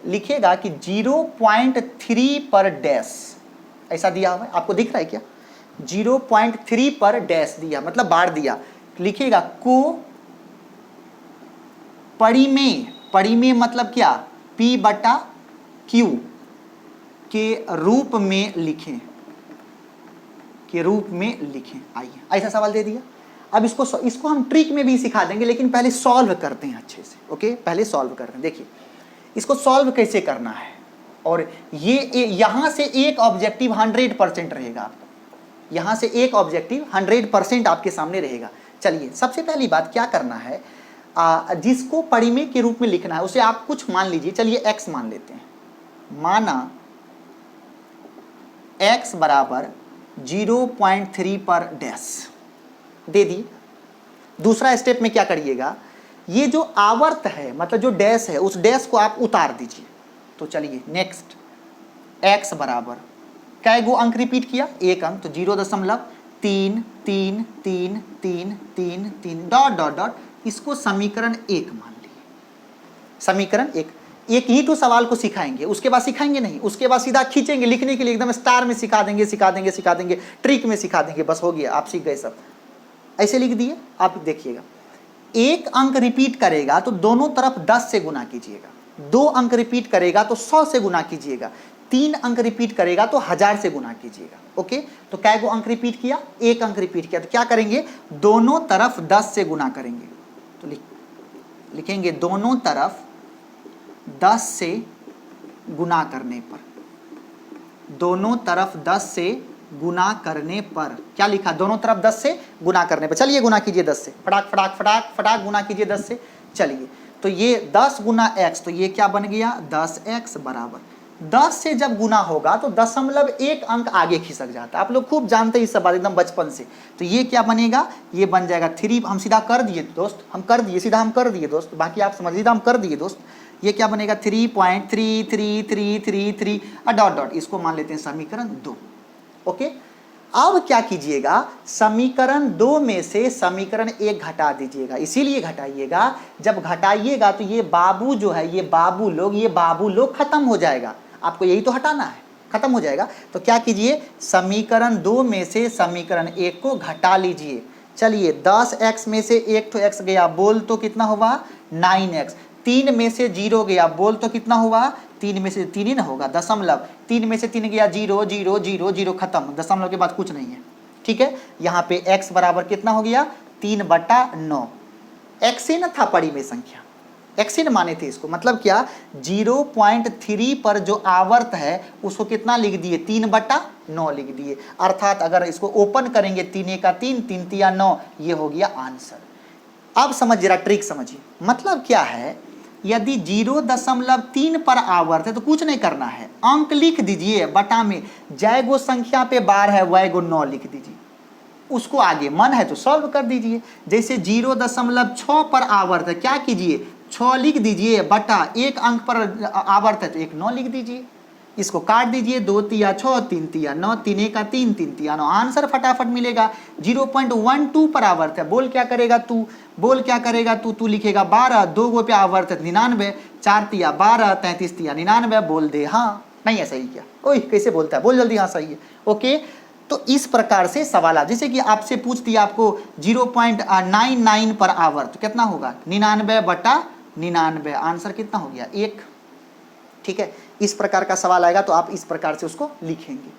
लिखेगा कि 0.3 पर डैश, ऐसा दिया हुआ है, आपको दिख रहा है क्या? 0.3 पर डैश दिया, मतलब बार दिया। लिखेगा को परिमेय, परिमेय मतलब क्या? P/Q के रूप में लिखें, के रूप में लिखें। आइए, ऐसा सवाल दे दिया। अब इसको हम ट्रिक में भी सिखा देंगे, लेकिन पहले सॉल्व करते हैं अच्छे से। ओके, पहले सॉल्व करते हैं। देखिए इसको सॉल्व कैसे करना है, और ये यहां से एक ऑब्जेक्टिव 100% रहेगा आपका, यहां से एक ऑब्जेक्टिव 100% आपके सामने रहेगा। चलिए, सबसे पहली बात क्या करना है, जिसको परिमेय के रूप में लिखना है उसे आप कुछ मान लीजिए। चलिए x मान लेते हैं, माना x बराबर 0.3 पर डैश दे दी। दूसरा स्टेप में क्या करिएगा, ये जो आवर्त है, मतलब जो डैश है, उस डैश को आप उतार दीजिए। तो चलिए नेक्स्ट, x बराबर कै गो अंक रिपीट किया? 1 अंक, तो 0.3333333 डॉट डॉट डॉट, इसको समीकरण 1 मान लिए। समीकरण 1, एक ही तो सवाल को सिखाएंगे, उसके बाद सिखाएंगे नहीं, उसके बाद सीधा खींचेंगे लिखने के लिए, एकदम स्टार में सिखा देंगे, सिखा देंगे, सिखा देंगे, ट्रिक में सिखा देंगे, बस हो गया, आप सीख गए सब। ऐसे लिख दिए। आप देखिएगा, 1 अंक रिपीट करेगा तो दोनों तरफ 10 से गुना कीजिएगा, 2 अंक रिपीट करेगा तो 100 से गुना कीजिएगा, 3 अंक रिपीट करेगा तो 1000 से गुना कीजिएगा। ओके, तो कै गो अंक रिपीट किया? 1 अंक रिपीट किया, तो क्या करेंगे, दोनों तरफ 10 से गुना करेंगे। तो लिखेंगे दोनों तरफ 10 से गुना करने पर, दोनों तरफ 10 से गुना करने पर, क्या लिखा? दोनों तरफ 10 से गुना करने पर। चलिए गुना कीजिए 10 से, फटाक फटाक फटाक फटाक गुना कीजिए 10 से। चलिए, तो ये 10 गुना x, तो ये क्या बन गया? 10x बराबर 10 से जब गुना होगा तो 0.1 अंक आगे खिसक जाता है। आप लोग खूब जानते हैं इस सब बात एकदम बचपन से। तो ये क्या बनेगा? ये बन जाएगा 3, हम सीधा कर दिए दोस्त, हम कर दिए, सीधा हम कर दिए दोस्त, बाकी आप समझ लीजिए, हम कर दिए दोस्त। ये क्या बनेगा? 3.333333 डॉट डॉट, इसको मान लेते हैं समीकरण 2। ओके, अब क्या कीजिएगा, समीकरण 2 में से समीकरण 1 घटा दीजिएगा। इसीलिए घटाइएगा, जब घटाइएगा तो ये बाबू जो है, ये बाबू लोग खत्म हो जाएगा। आपको यही तो हटाना है, खत्म हो जाएगा। तो क्या कीजिए, समीकरण 2 में से समीकरण 1 को घटा लीजिए। चलिए, 10x में से 1 तो x गया, बोल तो कितना हुआ? 9x। 3 में से 0 गया, बोल तो कितना हुआ? 3 में से 3 ही ना होगा, दशमलव। 3 में से 3 गया, 0 0 0 0, खत्म, दशमलव के बाद कुछ नहीं है। ठीक है, यहाँ पे x बराबर कितना हो गया? 3/9। x ही न था परिमेय संख्या, x ही न माने थे इसको, मतलब क्या? 0.3 पर जो आवर्त है उसको कितना लिख दिए? 3/9 लिख दिए। अर्थात अगर इसको ओपन करेंगे, 3 का 3, 3 तिया 9, ये हो गया आंसर। अब समझ, जरा ट्रिक समझिए। मतलब क्या है, यदि 0.3 पर आवर्त है तो कुछ नहीं करना है, अंक लिख दीजिए बटा में, जय गो संख्या पे बार है वह गो 9 लिख दीजिए, उसको आगे मन है तो सॉल्व कर दीजिए। जैसे 0.6 पर आवर्त है, क्या कीजिए? 6 लिख दीजिए बटा 1 अंक पर आवर्त है तो 1 9 लिख दीजिए। इसको काट दीजिए, 2 तिया 6, 3 तिया 9, 3 एका 3, 3 तिया 9। आंसर फटाफट मिलेगा। 0.12 पर आवर्त है। बोल क्या करेगा तू, बोल क्या करेगा तू, तू लिखेगा 12, 2 गो पे आवर्त है 99, 4 तिया 12, 33 तिया 99। बोल दे हाँ, नहीं है सही क्या? ओह कैसे बोलता है, बोल जल्दी हाँ सही है। ओके, तो इस प्रकार से सवाल आ, जैसे कि आपसे पूछ दिया आपको 0.99 पर आवर्त कितना होगा, 99 बटा 99। आंसर कितना हो गया, 1। ठीक है, इस प्रकार का सवाल आएगा तो आप इस प्रकार से उसको लिखेंगे।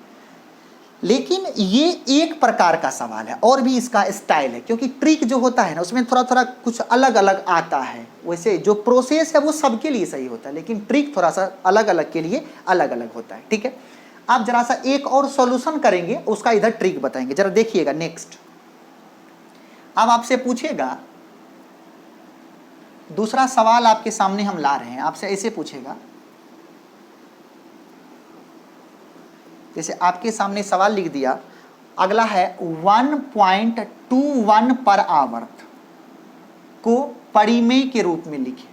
लेकिन ये एक प्रकार का सवाल है, और भी इसका स्टाइल है, क्योंकि ट्रिक जो होता है ना उसमें थोड़ा थोड़ा कुछ अलग अलग आता है। वैसे जो प्रोसेस है वो सबके लिए सही होता है, लेकिन ट्रिक थोड़ा सा अलग अलग के लिए अलग अलग होता है। ठीक है, आप जरा सा एक और सॉल्यूशन करेंगे, उसका इधर ट्रिक बताएंगे, जरा देखिएगा। नेक्स्ट अब आपसे पूछेगा, दूसरा सवाल आपके सामने हम ला रहे हैं, आपसे ऐसे पूछेगा, जैसे आपके सामने सवाल लिख दिया, अगला है 1.21 पर आवर्त को परिमेय के रूप में लिखे।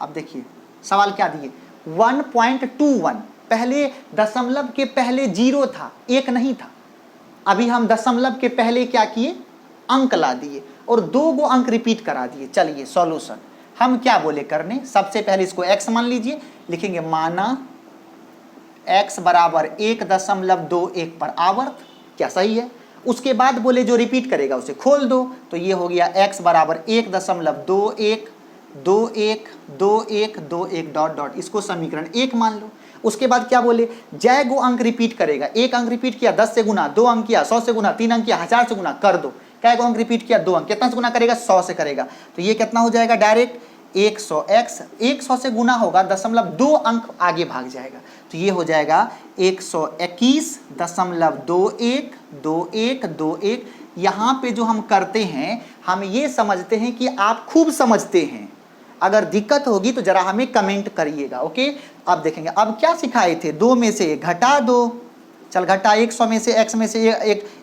अब देखिए सवाल क्या दिए, 1.21, पहले दशमलव के पहले 0 था, 1 नहीं था। अभी हम दशमलव के पहले क्या किए, अंक ला दिए और 2 गो अंक रिपीट करा दिए। चलिए सॉल्यूशन हम क्या बोले करने, सबसे पहले इसको x मान लीजिए, लिखेंगे माना x बराबर 1.21 पर आवर्त, क्या सही है। उसके बाद बोले जो रिपीट करेगा उसे खोल दो, तो ये हो गया x बराबर 1.21 डॉट डॉट, इसको समीकरण 1 मान लो। उसके बाद क्या बोले, जय गो अंक रिपीट करेगा, 1 अंक रिपीट किया 10 से गुना, 2 अंक किया 100 से गुना, 3 अंक किया 1000 से गुना, कर दो। क्या गो अंक रिपीट किया, 2 अंक, कितना से गुना करेगा, 100 से करेगा, तो ये कितना हो जाएगा, डायरेक्ट 100x, 100 से गुना होगा, 0.2 अंक आगे भाग जाएगा, तो ये हो जाएगा 121.212121। यहाँ पे जो हम करते हैं, हम ये समझते हैं कि आप खूब समझते हैं। अगर दिक्कत होगी तो जरा हमें कमेंट करिएगा। ओके, अब देखेंगे अब क्या सिखाए थे, 2 में से 1 घटा दो। चल घटा, 100 में से x में से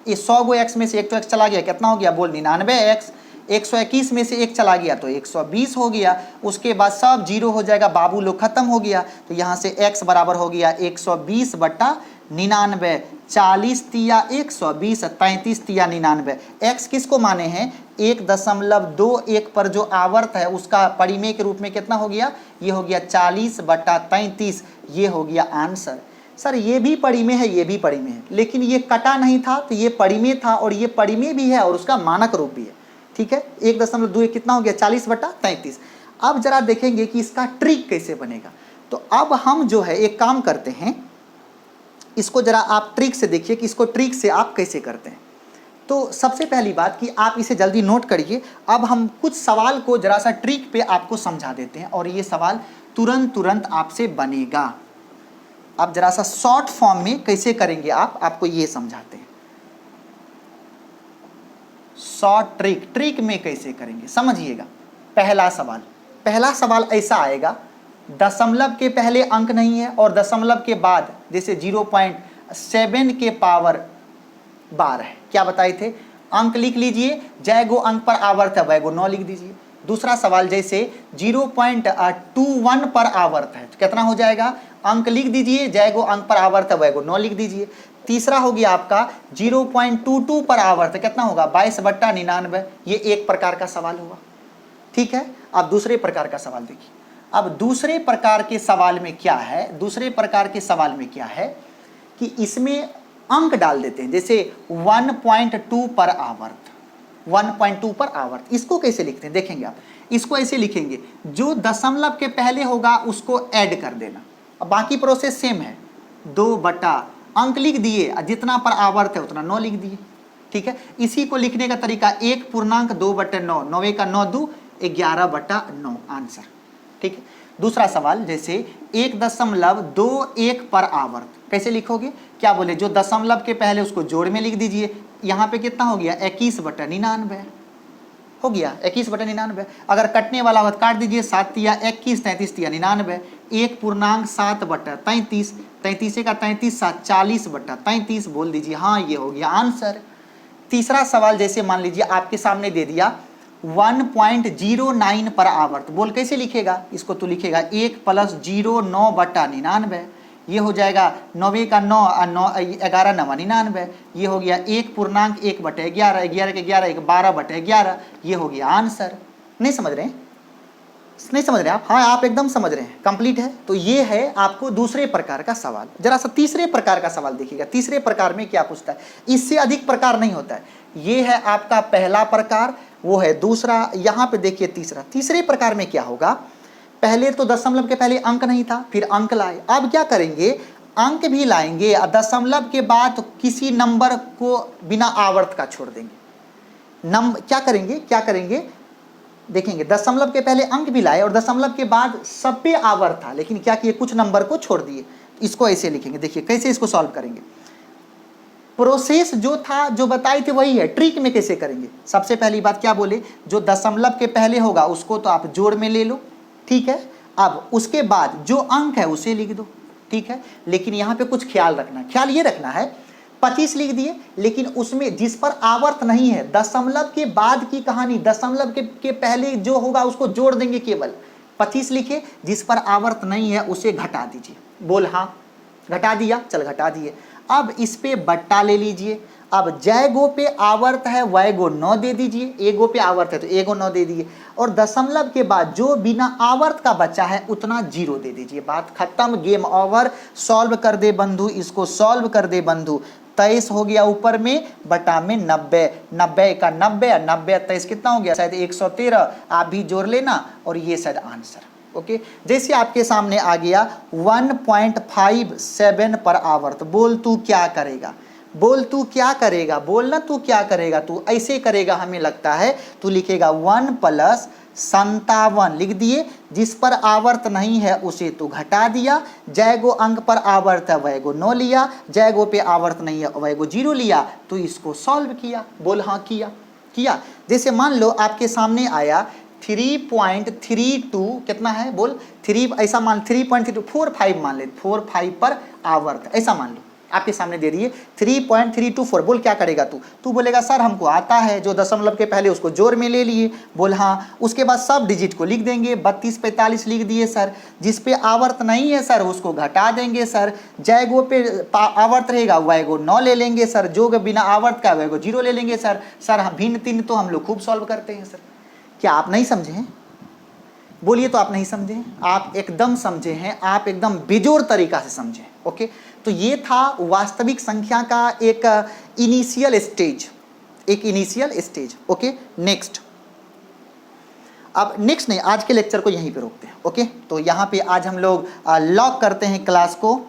100 गो x में से 1 तो x चला गया, कितना हो गया, बोल 99x। 121 में से 1 चला गया तो 120 हो गया। उसके बाद सब 0 हो जाएगा, बाबू लोग खत्म हो गया, तो यहाँ से x बराबर हो गया 120 बटा 99। 40 तिया 120, 33 तिया 99। x किसको माने हैं, 1.21 पर जो आवर्त है उसका परिमेय के रूप में कितना हो गया, ये हो गया 40 बटा 33, ये हो गया आंसर। सर ये भी परिमेय है, ये भी परिमेय है, लेकिन ये कटा नहीं था तो ये परिमेय था, और ये परिमेय भी है और उसका मानक रूप भी है। ठीक है, 1.21 कितना हो गया, 40 बटा 33। अब जरा देखेंगे कि इसका ट्रिक कैसे बनेगा। तो अब हम जो है एक काम करते हैं, इसको जरा आप ट्रिक से देखिए कि इसको ट्रिक से आप कैसे करते हैं। तो सबसे पहली बात कि आप इसे जल्दी नोट करिए। अब हम कुछ सवाल को जरा सा ट्रिक पे आपको समझा देते हैं, और ये सवाल तुरंत आपसे बनेगा। अब जरा सा शॉर्ट फॉर्म में कैसे करेंगे आपको ये समझाते हैं। शॉर्ट ट्रिक में कैसे करेंगे समझिएगा। पहला सवाल ऐसा आएगा, दशमलव के पहले अंक नहीं है और दशमलव के बाद जैसे 0.7 के पावर 12 है, क्या बताए थे, अंक लिख लीजिए, जय गो अंक पर आवर्त है वह गो 9 लिख दीजिए। दूसरा सवाल जैसे 0.21 पर आवर्त है तो कितना हो जाएगा, अंक लिख दीजिए, जय गो अंक पर आवर्त है वह गो 9 लिख दीजिए। तीसरा हो गया आपका 0.22 पर आवर्त, कितना होगा, 22 बट्टा 99। ये एक प्रकार का सवाल हुआ। ठीक है, अब दूसरे प्रकार का सवाल देखिए। अब दूसरे प्रकार के सवाल में क्या है, दूसरे प्रकार के सवाल में क्या है कि इसमें अंक डाल देते हैं, जैसे 1.2 पर आवर्त, 1.2 पर आवर्त, इसको कैसे लिखते हैं देखेंगे आप। इसको ऐसे लिखेंगे, जो दशमलव के पहले होगा उसको ऐड कर देना। अब बाकी प्रोसेस सेम है, 2 बटा अंक लिख दिए, जितना पर आवर्त है उतना 9 लिख दिए। ठीक है, इसी को लिखने का तरीका 1 पूर्णांक 2 बटे 9, 9 का 9 2 11 बटा 9 आंसर। ठीक है, दूसरा सवाल जैसे 1.21 पर आवर्त कैसे लिखोगे, क्या बोले, जो दशमलव के पहले उसको जोड़ में लिख दीजिए। यहाँ पे कितना हो गया, 21 बटा 99 हो गया, 21 बटा 99। अगर कटने वाला हो तो काट दीजिए, 7 तिया 21, 33 तिया 99। 1 पूर्णांक 7 बटा 33, 33 का 33 7 40 बटा 33, बोल दीजिए हाँ, ये हो गया आंसर। तीसरा सवाल जैसे मान लीजिए आपके सामने दे दिया 1.09 पर आवर्त। बोल कैसे लिखेगा इसको? तू लिखेगा 1 + 0.9/99, ये हो जाएगा 9 का 9 और 9 11 9 99, ये हो गया 1.1/11, 11 के 11 12/11, ये हो गया आंसर। नहीं समझ रहे हैं? नहीं समझ रहे आप? हाँ आप एकदम समझ रहे हैं, कंप्लीट है। तो ये है आपको दूसरे प्रकार का सवाल। जरा सा तीसरे प्रकार का सवाल देखिएगा, तीसरे प्रकार में क्या पूछता है, इससे अधिक प्रकार नहीं होता है। ये है आपका पहला प्रकार, वो है दूसरा, यहाँ पे देखिए तीसरा। तीसरे प्रकार में क्या होगा, पहले तो दशमलव के पहले अंक नहीं था, फिर अंक लाए। अब क्या करेंगे, अंक भी लाएंगे, दशमलव के बाद किसी नंबर को बिना आवर्त का छोड़ देंगे। क्या करेंगे देखेंगे, दशमलव के पहले अंक भी लाए और दशमलव के बाद सब पे आवर्त था, लेकिन क्या किए, कुछ नंबर को छोड़ दिए। इसको ऐसे लिखेंगे। देखिए कैसे इसको सॉल्व करेंगे। प्रोसेस जो था, जो बताए थे वही है, ट्रिक में कैसे करेंगे। सबसे पहली बात क्या बोले, जो दशमलव के पहले होगा उसको तो आप जोड़ में ले लो, ठीक है। अब उसके बाद जो अंक है उसे लिख दो, ठीक है। लेकिन यहाँ पे कुछ ख्याल रखना है। ख्याल ये रखना है, 25 लिख दिए, लेकिन उसमें जिस पर आवर्त नहीं है, दशमलव के बाद की कहानी, दशमलव के पहले जो होगा उसको जोड़ देंगे केवल। 25 लिखे, जिस पर आवर्त नहीं है उसे घटा दीजिए। बोल हाँ, घटा दिया, चल घटा दिए। अब इस पे बट्टा ले लीजिए। अब जय गो पे आवर्त है वय गो 9 दे दीजिए, ए गो पे आवर्त है तो ए गो 9 दे दीजिए, और दशमलव के बाद जो बिना आवर्त का बचा है उतना 0 दे दीजिए। बात खत्म, गेम ओवर। सॉल्व कर दे बंधु, इसको सॉल्व कर दे बंधु। 23 हो गया ऊपर में, बटा में 90, 90 का 90 और 90 23 कितना हो गया, शायद 113। आप भी जोड़ लेना और ये शायद आंसर। ओके, जैसे आपके सामने आ गया 1.57 पर आवर्त। बोल तू क्या करेगा, बोल तू क्या करेगा, बोलना तू क्या करेगा। तू ऐसे करेगा, हमें लगता है तू लिखेगा 1 + 57 लिख दिए, जिस पर आवर्त नहीं है उसे तो घटा दिया। जय गो अंक पर आवर्त है वय गो 9 लिया, जय गो पे आवर्त नहीं है वय गो 0 लिया, तो इसको सॉल्व किया। बोल हाँ किया। जैसे मान लो आपके सामने आया 3.32 कितना है, बोल 3, ऐसा मान 3.345 मान ले, 45 पर आवर्त ऐसा मान लो, आपके सामने दे दिए 3.324। बोल क्या करेगा तू बोलेगा सर हमको आता है, जो दशमलव के पहले उसको जोड़ में ले लिए। बोल हाँ, उसके बाद सब डिजिट को लिख देंगे। 32 45 लिख दिए सर, जिस पे आवर्त नहीं है सर उसको घटा देंगे सर। जय गो पे आवर्त रहेगा वय गो 9 ले लेंगे सर, जो बिना आवर्त का वय गो 0 ले लेंगे सर। हम भिन्न तीन तो हम लोग खूब सॉल्व करते हैं सर। क्या आप नहीं समझे हैं? बोलिए तो आप नहीं समझे हैं? आप एकदम समझे हैं, आप एकदम बेजोड़ तरीका से समझे। ओके, तो ये था वास्तविक संख्या का एक इनिशियल स्टेज। Okay, next. अब नेक्स्ट नहीं, आज के लेक्चर को यहीं पे रोकते हैं। ओके, तो यहाँ पे आज हम लोग लॉक करते हैं क्लास को।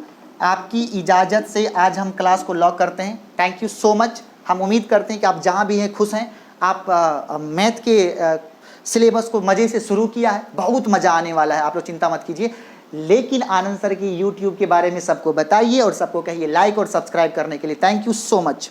आपकी इजाज़त से आज हम क्लास को लॉक करते हैं। Thank you so much. हम उम्मीद करते हैं कि आप जहाँ भी हैं खुश हैं। आप मैथ के सिलेबस को मज़े से शुरू किया है, बहुत मज़ा आने वाला है, आप लोग चिंता मत कीजिए। लेकिन आनंद सर की यूट्यूब के बारे में सबको बताइए और सबको कहिए लाइक और सब्सक्राइब करने के लिए। Thank you so much.